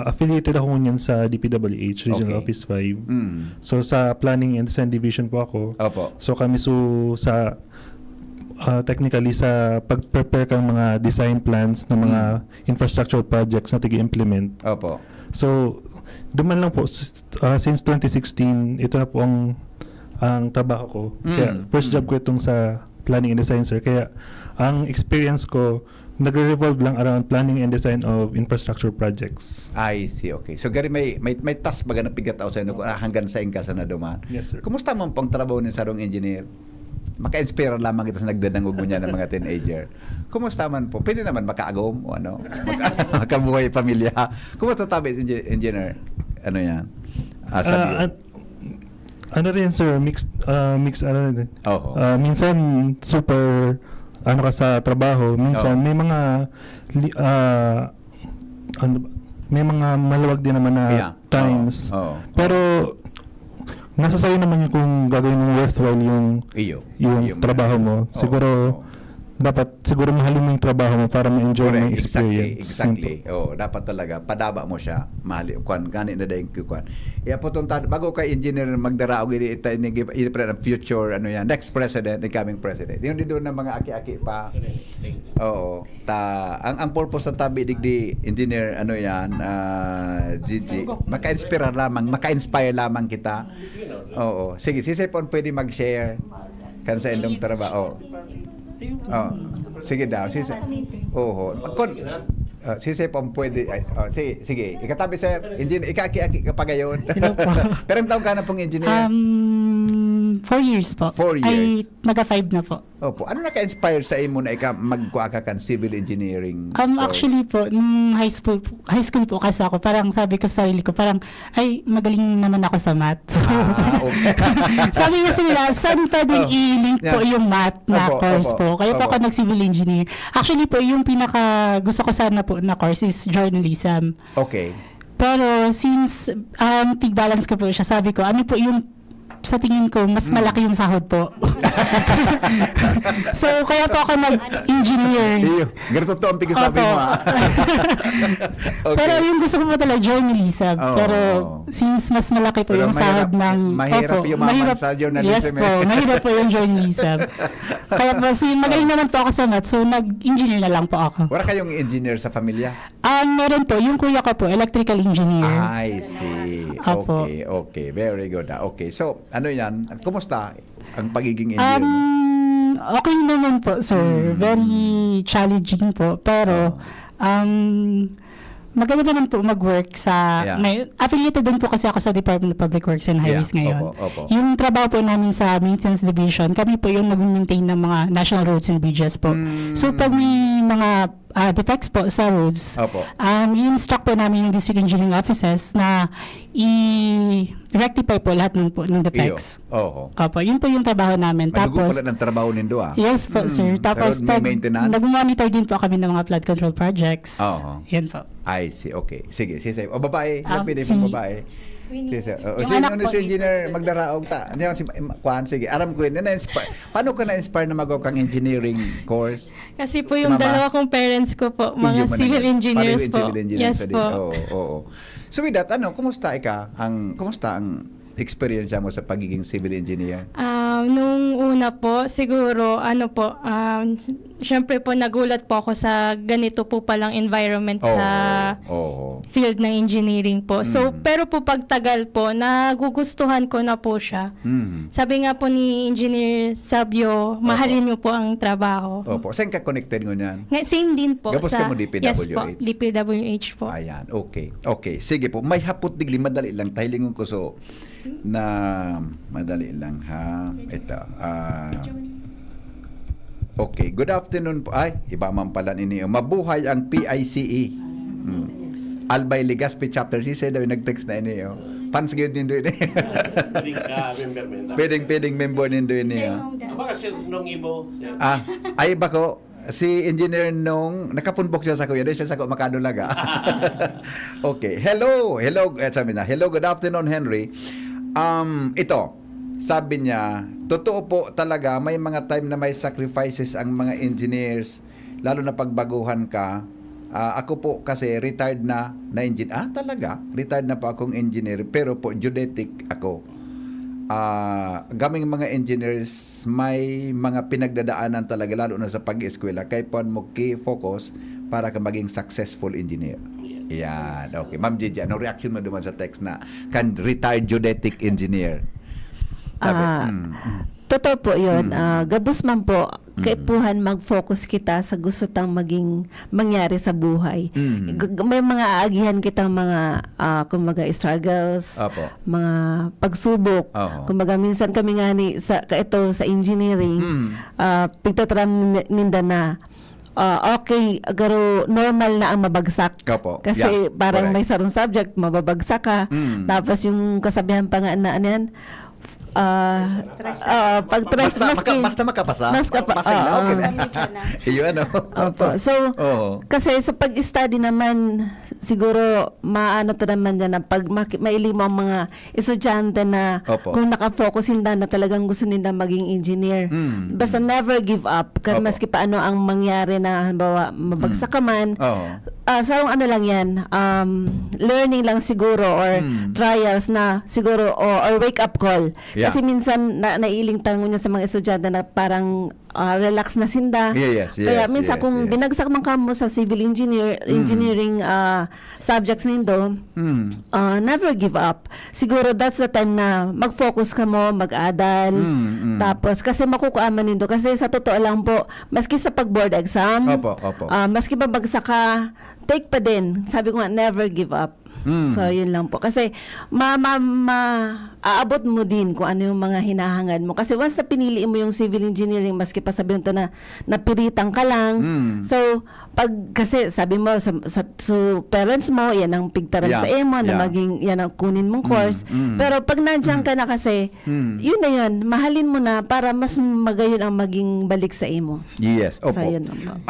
affiliated ako ngunyan sa DPWH, Regional Office 5. So sa Planning and Design Division po ako. So kami sa technically sa pag-prepare kang mga design plans ng mga infrastructure projects na tigi-implement. So duman lang po since 2016, ito na po ang trabaho ko. Kaya first job ko itong sa planning and design, sir. Kaya ang experience ko nagre-revolve lang around planning and design of infrastructure projects. I see, okay. So gari may task baga na pigataw sa inyo hanggang sa ingkasa na duman. Yes, sir. Kumusta mo pang trabaho ni sarong engineer? Maka-inspire lamang ito sa nagdanangog mo niya ng mga teenager. Kumusta man po? Pwede naman makaagom o ano? Makabuhay pamilya. Kumusta tabi engineer? Ano yan? Ano rin, sir, mixed ano rin. Minsan super ano ka sa trabaho, minsan may mga may mga maluwag din naman na times. Pero nasa sayo naman yung kung gagawin mo worthwhile yung trabaho mo. Siguro dapat siguro mahalin mo yung trabaho mo para ma-enjoy mo yung experience. Exactly. Oh, dapat talaga padaba mo siya. Mahali kwan gani na dayon kwan. Ya po bago kay engineer magdaraog ini ang future ano yan, next president, incoming president. Yung di doon na mga aki-aki pa. Oo. Ang purpose ng tabi digdi engineer ano yan, Gigi, maka-inspire lamang kita. Oo. Sige, si Sepon pwede mag-share kan sa indong trabaho. Oh. Sige daw, si Oo. Si Sepon pwede sige. Ikatabi sir, engineer, ikaki-aki ka pa gayon. Pero ang taon ka na pong engineer? 4 years po. 4 years. Ay, maga-5 na po. Opo. Ano naka-inspire sa imo na magkuha ka kan civil engineering? Actually po, nung high school po kasi ako, parang sabi ko sa sarili ko, parang, ay, magaling naman ako sa math. Okay. Sabi kasi nila, saan pwedeng i-link po yung math na course po? Kaya po ako nag-civil engineer. Actually po, yung pinaka gusto ko sana po na course is journalism. Okay. Pero since tig-balance ko po siya, sabi ko, ano po yung sa tingin ko, mas malaki yung sahod po. So, kaya po ako nag-engineer. Ganito to ang pikisabi mo. Okay. Pero yung gusto ko po talaga, journalism. Pero since mas malaki po yung sahod ng... Mahirap yung sa journalism. Yes po, mahirap po yung journalism. Kaya po, magaling naman po ako sa math, so nag-engineer na lang po ako. Wala kayong engineer sa pamilya? Meron po, yung kuya ko po, electrical engineer. I see. Apo. Okay. Very good. Okay. So, ano yan? Kumusta ang pagiging engineer mo? Okay naman po, sir. Very challenging po. Pero, maganda naman po mag-work sa... affiliated din po kasi ako sa Department of Public Works and Highways ngayon. Opo. Yung trabaho po namin sa Maintenance Division, kami po yung nag-maintain ng mga national roads and bridges po. So, pag may mga defects po sa roads, i-instruct po namin yung district engineering offices na i-rectify po lahat ng defects. Opo, yun po yung trabaho namin. Madugo pala ng trabaho nindo Yes po, sir. Tapos nag-monitor din po kami ng mga flood control projects. Yan po. I see. Okay. Sige. Babae. Pwede mong babae. Si engineer magdaraog ta. Sige, aram ko yun. Paano ka na-inspire na magawa kang engineering course? Kasi po yung dalawa kong parents ko po, mga civil engineers po. Yes po. Oo. So with that, kumusta ang experience mo sa pagiging civil engineer? Nung una po, siguro, syempre po nagulat po ako sa ganito po palang environment sa field ng engineering po. So, pero po pagtagal po, nagugustuhan ko na po siya. Sabi nga po ni Engineer Sabio, mahalin niyo po ang trabaho. Opo. Saan ka connected mo niyan? Same din po. Gabos ka mo DPWH? Yes po, DPWH po. Ayan, okay. Sige po, may hapot digli, madali lang. Tahilingon ko na madali lang ha. Ito. Okay, good afternoon po. Ay, iba man pala ninyo. Mabuhay ang PICE. Albay Legazpi Chapter 6 daw nag-text na inyo. Fans gyud din doon. Pwedeng member din doon niya. Kasi nung ibo. Ay bako si engineer nung nakapunbok siya sa kuya, siya sa makadulaga. Okay. Hello, sabi na. Hello, good afternoon, Henry. Ito, sabi niya, totoo po talaga, may mga time na may sacrifices ang mga engineers, lalo na pagbaguhan ka. Ako po kasi retired na engineer. Talaga? Retired na po akong engineer, pero po geodetic ako. Gaming mga engineers, may mga pinagdadaanan talaga, lalo na sa pag-eskwela. Kaya po mo key focus para ka maging successful engineer. Yan, okay. Ma'am Gigi, anong reaction mo naman sa text na retired geodetic engineer? Totoo po yun. Gabos man po, kaipuhan mag-focus kita sa gusto tang mangyari sa buhay. May mga aagihan kitang mga kumbaga struggles, mga pagsubok. Kumbaga minsan kami nga ito sa engineering, pagtatram ninda na okay, agaro normal na ang mabagsak. Kasi parang may sarong subject, mababagsak ka. Tapos yung kasabihan pa nga na ano yan, pag stress, Basta makapasa. Passing na, okay na. Iyon, Opo. So, kasi sa pag-study naman, siguro, maano to naman dyan na pag maili mo ang mga estudyante na kung nakafocus na talagang gusto nila maging engineer. Basta never give up. Maski paano ang mangyari na, halimbawa, mabagsak ka man. Sarong ano lang yan, learning lang siguro or trials na siguro or wake up call. Kasi minsan nailing tango niya sa mga estudyante na parang relax na sinda. Kaya minsan kung binagsak man ka mo sa civil engineering subjects nindo, never give up. Siguro that's the time na mag-focus ka mo, mag-adal. Tapos kasi makukuaman nindo. Kasi sa totoo lang po, maski sa pag-board exam, maski ba bagsak ka, take pa din. Sabi ko nga, never give up. So, yun lang po. Kasi, aabot mo din kung ano yung mga hinahangad mo. Kasi once na pinili mo yung civil engineering, maski pa sabihin ito na napiritan ka lang. So, kasi sabi mo sa parents mo, yan ang pigtaran sa emo, na maging, yan ang kunin mong course. Pero pag nandiyan ka na kasi, yun na yun, mahalin mo na para mas magayon ang maging balik sa emo. Yes, opo. So, yun lang po.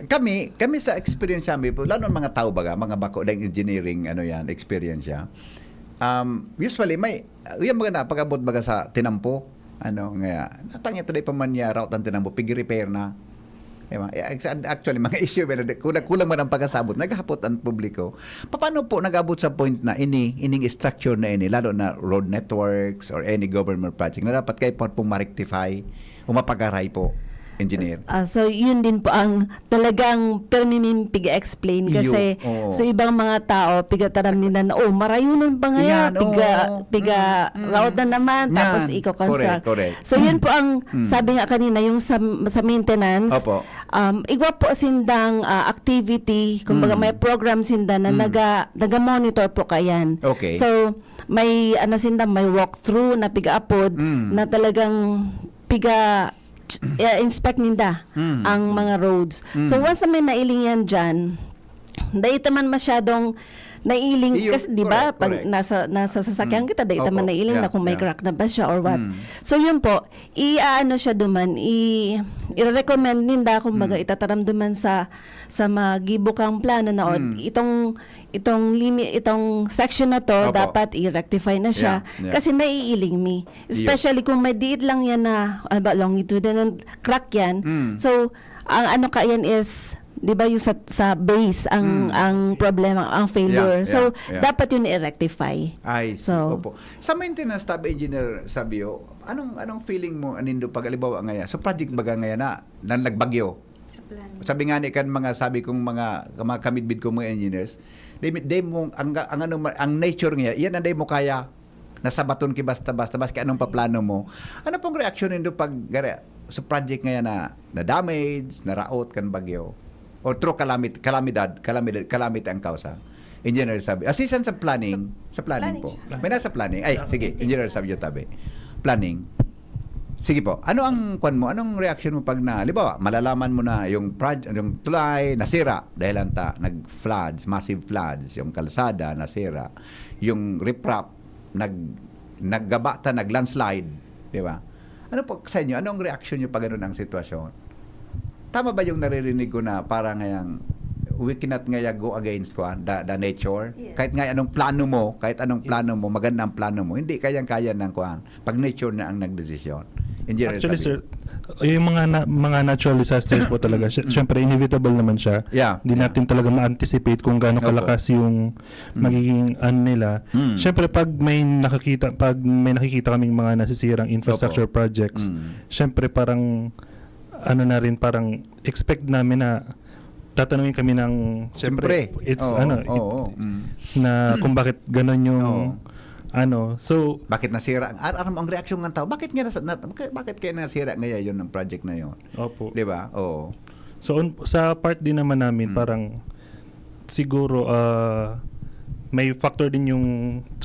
Kami sa experience namin po, lalo mga tao baga, mga bako ng engineering, experience siya. Usually, yung mga napag-abot baga sa tinampo, natangya taday pa man niya, route ang tinampo, pig-repair na. Actually, mga issue, kulang man ang pagkasabot, naghapot ang publiko. Paano po nag-abot sa point na ining structure na lalo na road networks or any government project, na dapat kayo po pong ma-rectify o mapag-aray po, engineer? So, yun din po ang talagang permimim piga-explain kasi so ibang mga tao, piga-taram nila na, marayunan pa ngayon, piga-route na naman, tapos iko-construct. So, yun po ang sabi nga kanina, yung sa maintenance, igwa po sindang activity, kumbaga may program sinda na naga-monitor po kayan. So, may may walkthrough na piga-apod na talagang inspect ninda ang mga roads. So once na may nailing yan dyan, dahil man masyadong nailing kasi, di ba, pag nasa sasakyan kita, dahil man nailing na kung may crack na ba siya or what. So yun po, siya duman, i-recommend ninda, kumbaga itataram duman sa magibukang plano na itong section na to dapat i-rectify na siya kasi naiiling mi. Especially kung may diit lang yan na longitudinal crack yan. So, ang kayan is, di ba yung sa base ang problema, ang failure. So, dapat yun i-rectify. Opo. Sa maintenance tab engineer, Sabio, anong feeling mo anindo pag alibawa ngaya? So, project baga ngaya na nagbagyo. Sabi nga ni kan sabi kong mga kamidbid ko mga engineers, ang nature niya, yan ang day mo kaya nasabaton ki basta-basta anong paplano mo. Ano pong reaction nindo pag sa project ngayon na damage, na raot kan bagyo or true calamity ang kausa? Engineer Sabi, assistant sa planning po. May nasa planning. Sige, Engineer Sabi yung tabi. Planning. Sige po. Ano ang kwan mo? Anong reaction mo pag halimbawa, malalaman mo na yung tulay nasira dahil nag-floods, massive floods, yung kalsada nasira, yung riprap naggabata, nag-landslide, di ba? Ano po sa inyo? Anong reaction niyo pag ganun ang sitwasyon? Tama ba yung naririnig ko na parang ngayang we cannot go against the nature? Yes. Kahit anong plano mo, maganda ang plano mo, hindi kayang-kaya ng pag nature na ang nagdesisyon. Actually, sir, yung mga natural disasters po talaga, syempre inevitable naman siya. Hindi natin talaga ma-anticipate kung gaano kalakas yung magiging nila. Syempre pag may nakikita kaming mga nasisirang infrastructure projects, syempre parang na rin, parang expect namin na tatanungin kami ng syempre na kung bakit gano'n yung so bakit nasira ang reaksyon ng tao, bakit kaya nasira ngayon yung project na yun? Di ba? So sa part din naman namin, parang siguro may factor din yung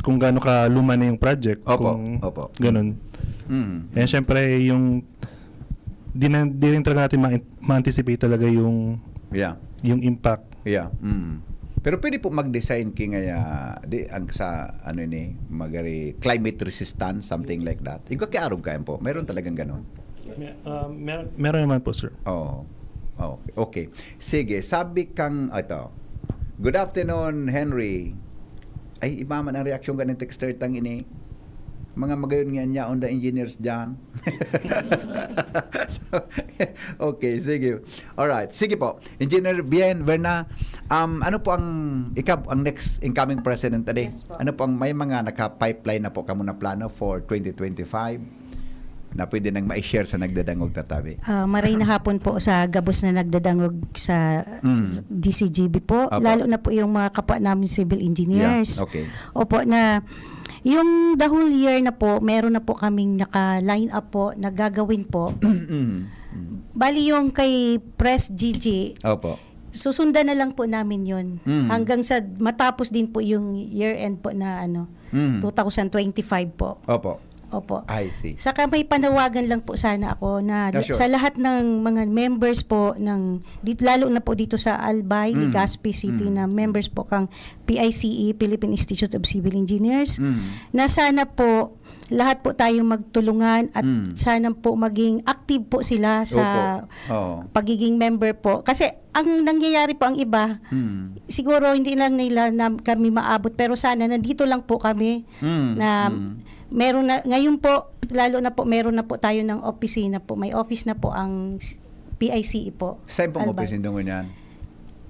kung gaano ka luma na yung project, kung ganun. And syempre yung di rin talaga natin ma-anticipate talaga yung impact. Pero pwede po mag-design ki nga di ang sa ano ni magari climate resistant, something like that. Ikaw kiarog kayo po. Meron talagang ganun. Meron naman po, sir. Oh. Okay. Sige, sabi kang ito. Good afternoon, Henry. Ay, iba man ang reaksyon ganing texter tang ini. Mga magayon nga niya on the engineers dyan. So, okay, sige. Alright, sige po. Engineer Bien Verna, ano po ang next incoming president today? Yes po. Ano po ang may mga naka-pipeline na po kamo na plano for 2025 na pwede nang ma-share sa nagdadangog tatabi? Maray na hapon po sa gabos na nagdadangog sa DCGB po. Opo. Lalo na po yung mga kapwa namin civil engineers. Yeah, okay. Opo, na yung the whole year na po, meron na po kaming naka-line up po, nagagawin po. Bali yung kay Press GG, Opo. susundan na lang po namin yun. Hanggang sa matapos din po yung year-end po na 2025 po. Opo. I see. Saka may panawagan lang po sana ako na Yeah, sure. sa lahat ng mga members po ng lalo na po dito sa Albay, Legazpi City na members po kang PICE, Philippine Institute of Civil Engineers, na sana po lahat po tayong magtulungan at sana po maging active po sila sa pagiging member po. Kasi ang nangyayari po ang iba, siguro hindi lang nila na kami maabot, pero sana nandito lang po kami na meron na, ngayon po, lalo na po, meron na po tayo ng opisina po. May office na po ang PICE po. Saan pong Albay. opisina niyan?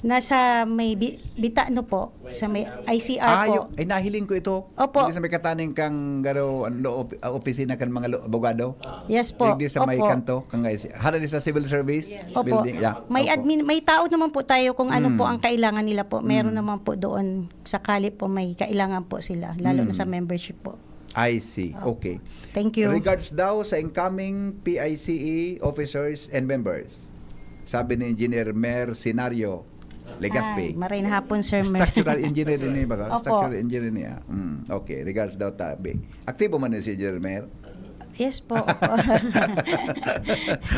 Nasa may Bitano po, sa may ICR po. Ay, nahiling ko ito. Opo. Hindi sa may kataning kang garo, opisina kan mga abogado. Yes po. Hindi sa may Opo. kanto. Kang hara sa civil service Opo. building. Yeah. May Opo. admin, may tao naman po tayo kung ano po ang kailangan nila po. Meron naman po doon sakali po may kailangan po sila, lalo na sa membership po. I see. Okay. Thank you. Regards daw sa incoming PICE officers and members. Sabi ni Engineer Mer Scenario Legazpi. Maray na hapon, Sir Mer. Structural engineer din ba? Opo. Structural engineer niya. Okay. Regards daw tabi. Aktibo man ni si Engineer Mer? Yes po.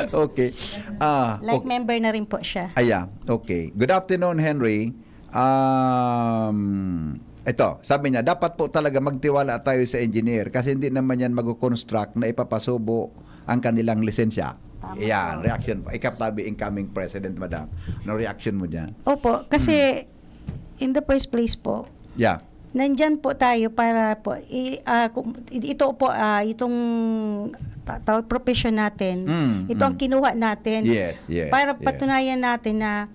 Okay. Like okay. member na rin po siya. Okay. Good afternoon, Henry. Ito, sabi niya, dapat po talaga magtiwala tayo sa engineer kasi hindi naman yan mag-construct na ipapasubo ang kanilang lisensya. Yan, reaction po. Ikatabi incoming president, madam. No reaction mo dyan? Opo, kasi in the first place po, nandyan po tayo para po, ito po, itong profession natin, ito ang kinuha natin para patunayan natin na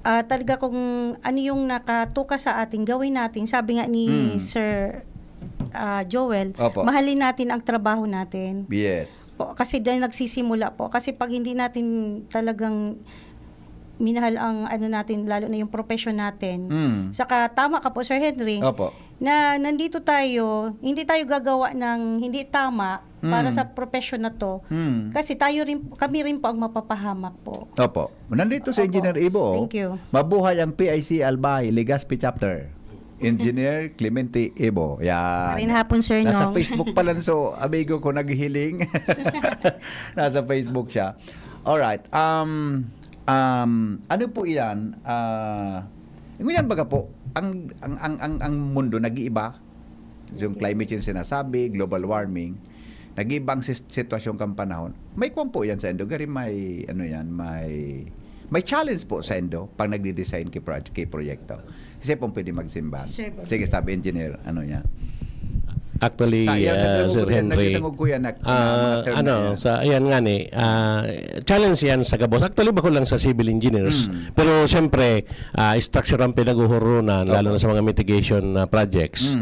talaga kung ano yung nakatuka sa ating gawin natin. Sabi nga ni Sir Joel, mahalin natin ang trabaho natin. Yes. Po, kasi dahil nagsisimula po. Kasi pag hindi natin talagang minahal ang ano natin, lalo na yung profession natin. Saka tama ka po, Sir Henry, na nandito tayo, hindi tayo gagawa ng hindi tama para sa profession na to. Kasi kami rin po ang mapapahamak po. Opo. Nandito si Engineer Ibo. Thank you. Mabuhay ang PIC Albay, Legazpi Chapter. Engineer Clemente Ibo. Yan. Marin hapon, Sir Nasa Nong. Facebook pala so amigo ko naghihiling. Nasa Facebook siya. Alright. Ano po iyan? Ngayon baga po, ang mundo nag-iiba. Yung climate change sinasabi, global warming, nag-iiba ang sitwasyon kang panahon. May kwan po yan sa Endo. Gari may, may challenge po sa Endo pag nagdi-design kay proyekto. Kasi po pwede magsimba. Sige, sabi engineer, ano yan? Actually, Sir Henry, ayan nga ni, challenge yan sa gabos. Actually, bako lang sa civil engineers. Pero siyempre, structure ang pinaguhurunan, lalo na sa mga mitigation projects.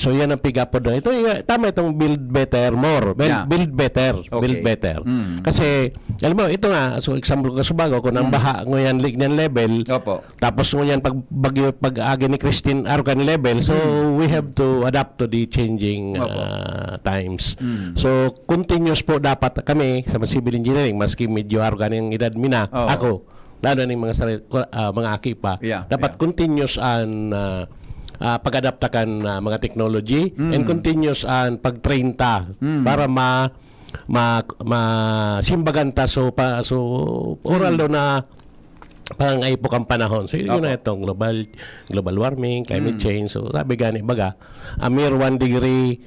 So yan ang pick-up po doon. Ito, tama itong build better more. Build better. Build better. Kasi, alam mo, ito nga, so example ko sa bago, kung ang baha ngayon lignan level, tapos ngayon pag-agi ni Christine Arcan level, so we have to adapt to the changing times. So, continuous po dapat kami sa civil engineering, maski medyo argan yung edad mina, ako, lalo na yung mga aki pa, dapat continuous an pag-adaptakan mga technology and continuous an pag-train ta para masimbagan ta so oral do na pangangay po kang panahon. So yun na itong global warming, climate change. So sabi gani baga, a mere 1 degree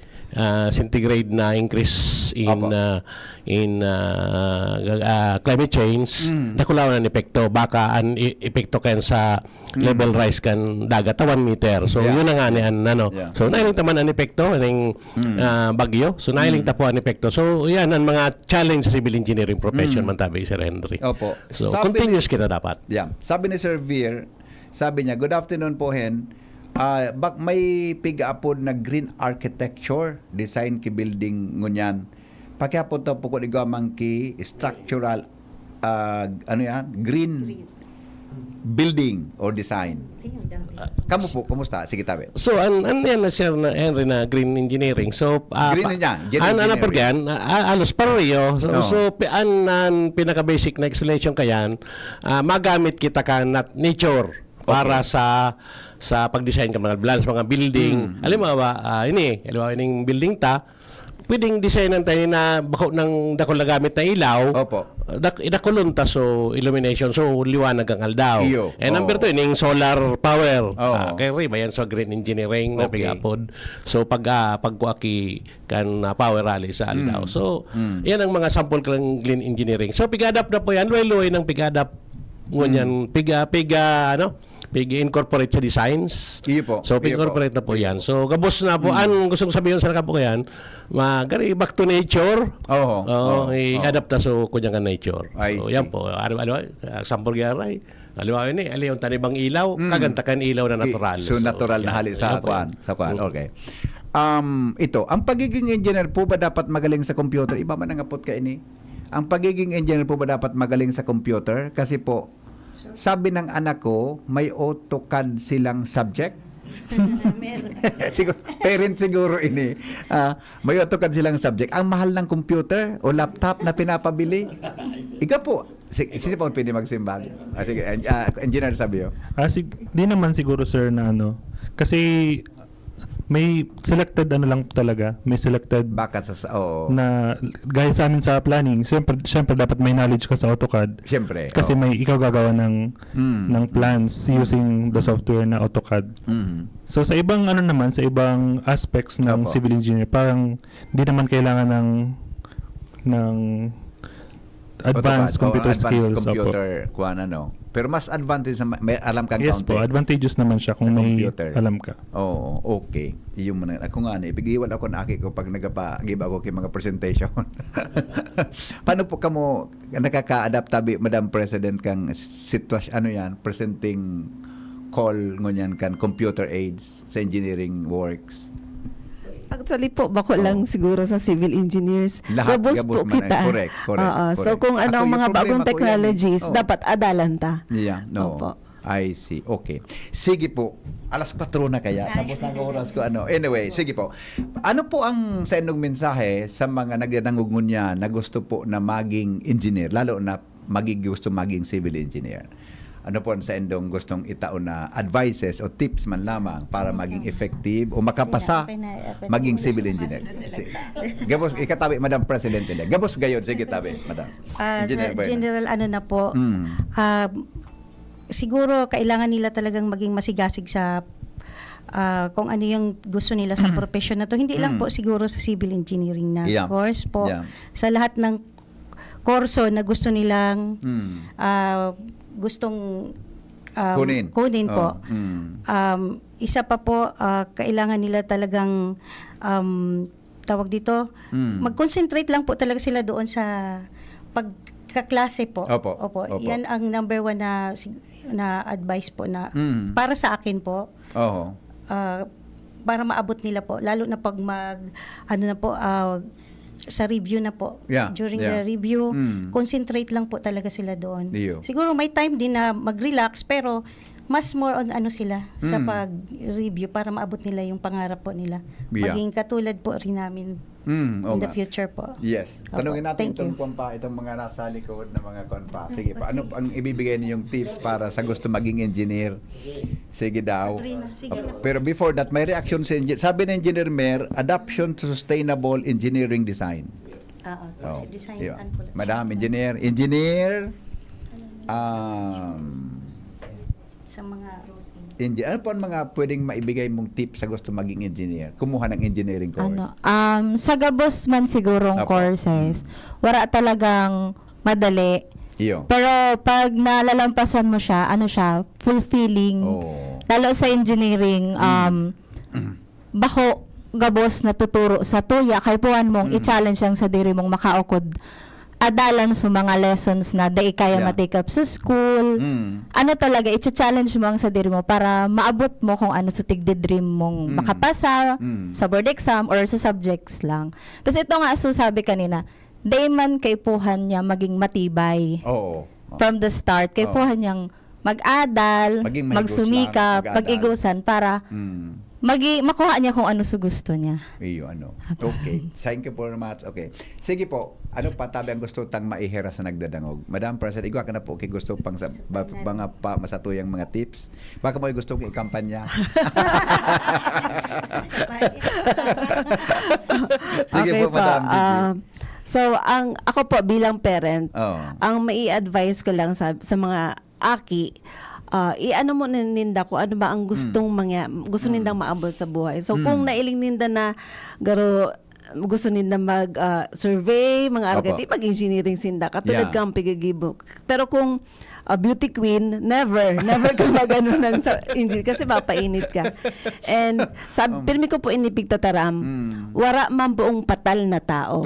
centigrade na increase in climate change, nakulaw na epekto. Baka an epekto kan sa level rise kan dagat 1 meter. So yun na nga ni ano. So nailing taman an epekto ning bagyo. So nailing ta po an epekto. So yan ang mga challenge sa civil engineering profession man tabi Sir Henry. Opo. So continuous kita dapat. Yeah. Sabi ni Sir Veer, sabi niya, good afternoon po Hen. Bak may pigaapod na green architecture design ki building ngunyan. Pakiapod to po ko igamang ki structural ano yan? Green building or design. Kamu po, kumusta? Sige tabi. So, an yan na Sir na Henry na green engineering. So, green niya. Ano po yan? Alos pareho. So, an pinaka-basic na explanation kayan, magamit kita ka nature para sa pag-design ka mga plans, mga building. Alam mo ba, ining building ta, pwedeng designan tayo na bako ng dakol na gamit na ilaw. Opo. Idakulon ta so illumination, so liwanag ang aldaw. And number 2, ining solar power. Kaya rin, bayan sa green engineering na pigapod. So pagkuaki kan power rally sa aldaw. So, yan ang mga sample ng green engineering. So pigadap na po yan, luway-luway ng pigadap. Ngunyan, incorporate sa designs. So, incorporate na po yan. So, gabos na po. Ang gusto kong sabihin sa po yan, magari back to nature. I-adapt na so kunyang ka nature. So, yan po. Sample garay. Aliwa ini, yung tanibang ilaw, kagantakan ilaw na natural. So, natural na hali sa kuan. Okay. Ito, ang pagiging engineer po ba dapat magaling sa computer? Iba man ang apot ka ini. Ang pagiging engineer po ba dapat magaling sa computer? Kasi po, sabi ng anak ko, may AutoCAD silang subject. Parent siguro ini. May AutoCAD silang subject. Ang mahal ng computer o laptop na pinapabili. Ika po, sino po pwede magsimbag? Sige, engineer sabi yo. Di naman siguro sir na ano. Kasi may selected lang talaga, may selected baka sa na gaya sa amin sa planning, siyempre dapat may knowledge ka sa AutoCAD. Siyempre. Kasi may ikaw gagawa ng plans using the software na AutoCAD. So sa ibang naman, sa ibang aspects ng civil engineer, parang di naman kailangan ng advanced computer skills. Computer kuan Pero mas advantage na may alam kang yes counting. Yes po, advantageous naman siya kung may alam ka. Okay. Yung man ako nga ipigiwal ako na aki ko pag nagapa-give ako kay mga presentation. Paano po kamo nakaka-adapt tabi Madam President kang sitwasyon presenting call ngunyan kan computer aids sa engineering works? Actually po, bako lang siguro sa civil engineers. Gabos po kita. Correct. So kung ano ang mga bagong technologies, dapat adalan ta. Yeah, no. Opo. I see. Okay. Sige po. Alas 4 na kaya. Tapos na ang oras ko. Anyway, sige po. Ano po ang sa inyong mensahe sa mga nagdanangugunya na gusto po na maging engineer, lalo na gusto maging civil engineer? Ano po sa endong gustong itaon na advices o tips man lamang para maging effective o makapasa maging civil engineer? Gabos, ikatabi, Madam President. Gabos gayon, sige tabi, Madam. General, na po, siguro kailangan nila talagang maging masigasig sa kung ano yung gusto nila sa profession na to. Hindi lang po siguro sa civil engineering na course po. Sa lahat ng kurso na gusto nilang gustong kunin po. Isa pa po, kailangan nila talagang tawag dito, mag-concentrate lang po talaga sila doon sa pagkaklase po. Opo. Yan ang number 1 na advice po na para sa akin po. Para maabot nila po, lalo na pag sa review na po. During the review, concentrate lang po talaga sila doon. Siguro may time din na mag-relax, pero mas more on sila sa pag-review para maabot nila yung pangarap po nila. Maging katulad po rin namin in the future po. Yes. Tanungin natin itong mga nasa likod na mga konpa. Sige pa. Ano ang ibibigay niyong tips para sa gusto maging engineer? Sige daw. Pero before that, may reaction sa engineer. Sabi ng Engineer Mer, adoption to sustainable engineering design. Design. Madam, engineer. Sa mga ano po ang mga pwedeng maibigay mong tips sa gusto maging engineer? Kumuha ng engineering course. Sa gabos man sigurong courses, wala talagang madali. Iyo. Pero pag nalalampasan mo siya, fulfilling. Lalo sa engineering, bako gabos na tuturo sa tuya, kay puan mong i-challenge ang sa diri mong makaukod adalan sa mga lessons na dai kaya ma-take up sa school. Ano talaga, i-challenge mo ang sa diri mo para maabot mo kung ano sa tigde-dream mong makapasa sa board exam or sa subjects lang. Tapos ito nga, so sabi kanina, day man kay puhan niya maging matibay. From the start, kay puhan niyang mag-adal, magsumikap, pag-igusan para makuha niya kung ano sa gusto niya. Okay. Thank you very much. Okay. Sige po, ano pa tabi ang gusto tang maihera sa nagdadangog? Madam President, igwa ka na po, gusto pang sa mga masatuyang mga tips? Baka mo gusto kong ikampanya? Sige okay po, Madam Gigi. So, ako po bilang parent, ang mai-advise ko lang sa mga aki, i-ano mo ninda ko ano ba ang gusto nindang maabot sa buhay. So kung nailing ninda na gusto ninda mag-survey, mga architect, mag-engineering sinda, katulad kang pigigibo. Pero kung beauty queen, never ka mag-ano ng engineering kasi mapainit ka. And pirmi ko po inipigtataram, wara man buong patal na tao.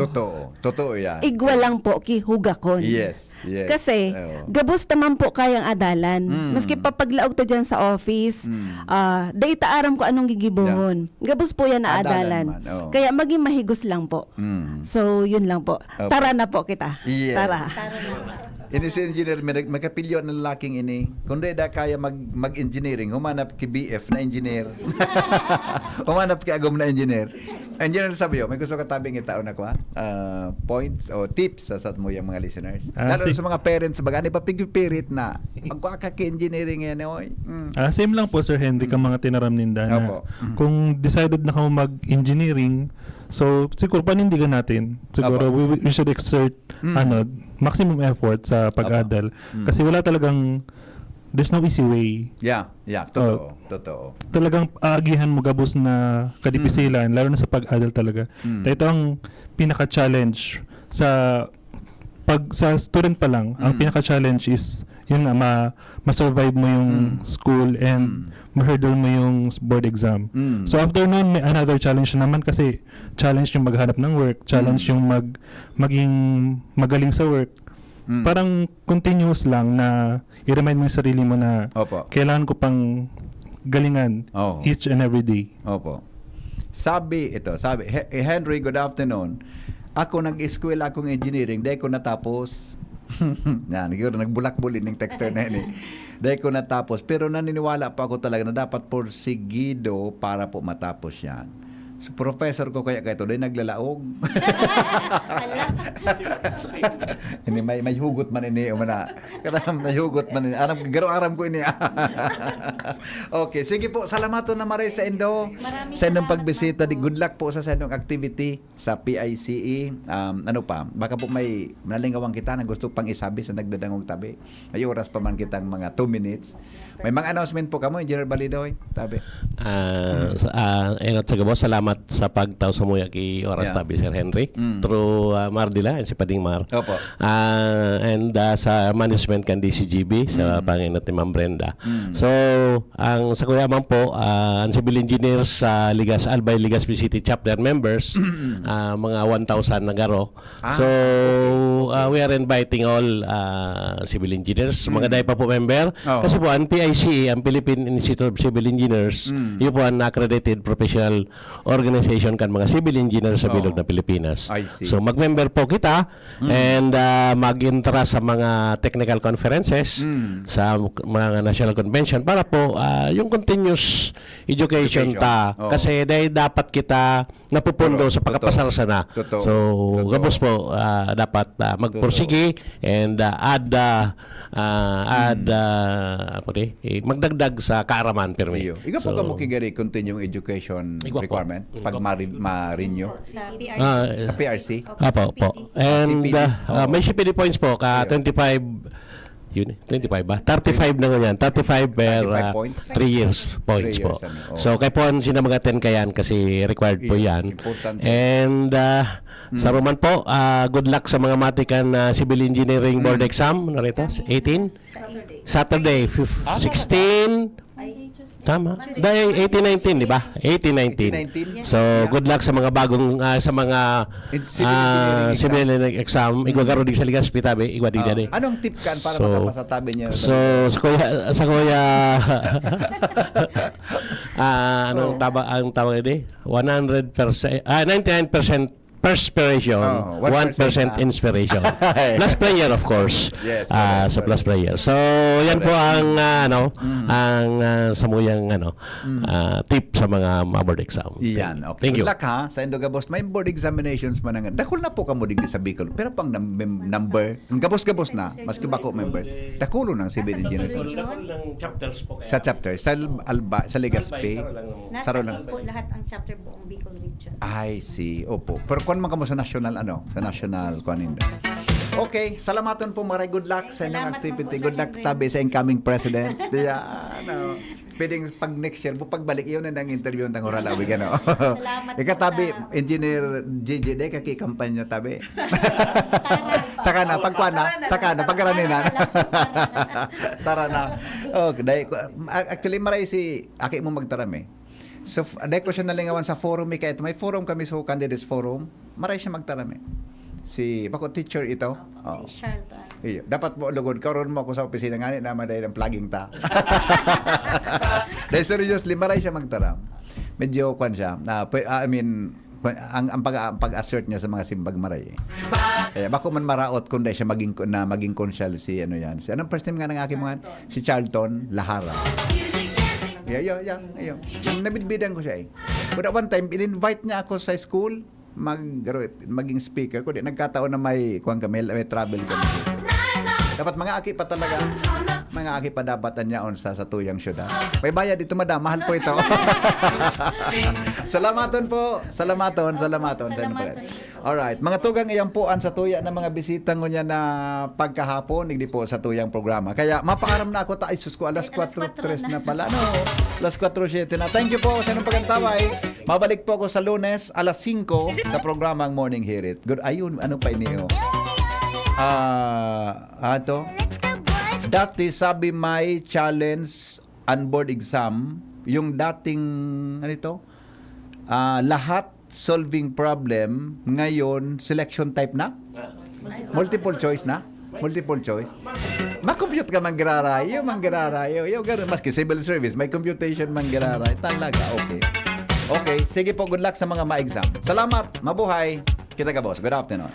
Totoo yan. Igwa lang po kihugakon. Yes. Kasi gabos naman po kayang adalan. Maski papaglaog ta dyan sa office, data aram ko anong gigibuhon. Gabos po yan na adalan. Kaya maging mahigos lang po. So yun lang po. Tara na po kita. Tara. Ini si engineer, may kapilyo ng laking ini. Kung da kaya mag-engineering, humanap ki BF na engineer. Humanap ki agom na engineer. Engineer sabi yo, may gusto ka tabing itaon ako points o tips sa mo yung mga listeners. Lalo sa mga parents, bagani pa pigipirit na magkaka-engineering yan oy. Same lang po Sir Henry kang mga tinaram ninda na kung decided na ka mag-engineering, so siguro panindigan natin. Siguro we should exert maximum effort sa pag-adal kasi wala talagang there's no easy way. Totoo. Talagang aagihan mo gabos na kadipisilan lalo na sa pag-adal talaga. Ito ang pinaka-challenge sa student pa lang. Ang pinaka-challenge is yun na ma-survive mo yung school and ma-hurdle mo yung board exam. So after noon, may another challenge naman kasi challenge yung maghanap ng work, challenge yung maging magaling sa work. Parang continuous lang na i-remind mo yung sarili mo na kailangan ko pang galingan each and every day. Sabi, Henry, good afternoon. Ako nag-eskwela akong engineering, dahil ko natapos. Nagbulak-bulin ng texter na yun. Dahil ko natapos. Pero naniniwala pa ako talaga na dapat porsigido para po matapos yan. So, professor ko kaya ito, dahil naglalaog. may hugot man ini. May hugot man ini. Aram ko ini. Okay, sige po. Salamaton na maray sa Indo. Sa inyong pagbisita. Good luck po sa inyong activity sa PICE. Ano pa? Baka po may nalingawang kita na gusto pang isabi sa nagdadangong tabi. May oras pa man kitang mga 2 minutes. May mga announcement po kamo, Engineer Balidoy. Tabi. Salamat sa pagtaw sa muya kay oras tabi Sir Henry through Mardila and si Pading Mar. And sa management kan DCGB sa panginot ni Ma'am Brenda. So ang sa kuya man po ang civil engineers sa Albay Legazpi City chapter members mga 1,000 na garo. So we are inviting all civil engineers, mga dahil pa po member kasi po ang PICE, ang Philippine Institute of Civil Engineers, yun po ang accredited professional organization kan mga civil engineers sa bilog na Pilipinas. So mag-member po kita and mag-intera sa mga technical conferences sa mga national convention para po yung continuous education kasi dahil dapat kita napupundo sa pagkapasarsa na. So gabos po dapat magpursige and magdagdag sa kaaraman pirmi. Ikaw po ka mo kigari continuing education requirement pag ma-renew sa PRC? Apo. And may CPD points po ka 25 Yun, 25 ba? 35 na yan. 35 per 3 years points 3 po. years, So, kay po sina mag-attend kayan kasi required po yan. Important. And sa Roman po, good luck sa mga matikan civil engineering board exam. Narito, 18? Saturday, 16? Tama. Dahil 18-19, di ba? 18-19. So, good luck sa mga bagong, sa mga civil engineering exam. Igwagaro di sa Ligaspi, tabi. Igwadi dyan eh. Anong tip kan para makapasa tabi niya? So, sa kuya, ang tawag ini? 100%, 99% perspiration, 1% inspiration. Plus prayer, of course. Yes, so plus prayer. So, yan po ang ang samuyang tip sa mga board exam. Yan. Okay. Thank you. Good luck ha sa Indogabos. May board examinations man nga. Dakul na po kamo digdi sa Bicol. Pero pang number, ang gabos-gabos na, maski bako members. Dakulo ng civil engineers. Sa chapter sa Alba, sa Legazpi. Nasa din po lahat ang chapter buong Bicol region. I see. Opo. Pero kung man kamo sa national sa national kuanin. Okay, salamaton po maray. Good luck sa inyong activity. Good luck tabi sa incoming president. Pwedeng pag next year, pagbalik yun na ng interview ng Horalawi, gano. Ikatabi, Engineer JJ, de kaki kampanya tabi. Saka na, pagkaranin na. Tara na. Okay, actually, maray si Aki mo magtaram eh. So, dahil ko siya nalingawan sa forum eh, kahit may forum kami sa Candidates Forum, maray siya magtaram eh. Si bako teacher ito. Si Charlton. Iyo, dapat mo lugod karon mo ako sa opisina ngani na maday ng plugging ta. Dahil seriously maray siya magtaram. Medyo kwan siya. I mean ang pag-assert niya sa mga simbag maray. Bako man maraot kun dahil siya maging consul si ano yan. Si anong first name nga ng aking mga si Charlton Lahara. Yeah. Nabidbidan ko siya eh. But at one time, in-invite niya ako sa school maging speaker ko. Nagkataon na may travel kami. Dapat mga aki pa talaga. Mga aki pa dapat niyaon sa tuyang syudad. May bayad dito madam, mahal po ito. Salamaton po. Salamaton. Alright, mga tugang iyang puan sa tuya ng mga bisita ngunya na pagkahapon, hindi po sa tuyang programa. Kaya mapaaram na ako ta sus ko alas 4:03 na pala. No, alas 4:07 na. Thank you po sa inyong pagantaway. Mabalik po ako sa Lunes alas 5 sa programang Morning Hear It. Good ayun, ano pa iniyo? Ato. Dati sabi may challenge on-board exam, yung dating lahat solving problem, ngayon selection type na? Multiple choice na? Multiple choice. Ma-compute ka manggarayo. Yung gano'n, maski civil service, may computation manggarayo. Talaga, okay. Okay, sige po, good luck sa mga ma-exam. Salamat, mabuhay. Kita ka boss, good afternoon.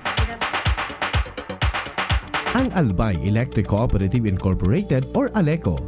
Ang Albay Electric Cooperative Incorporated or ALECO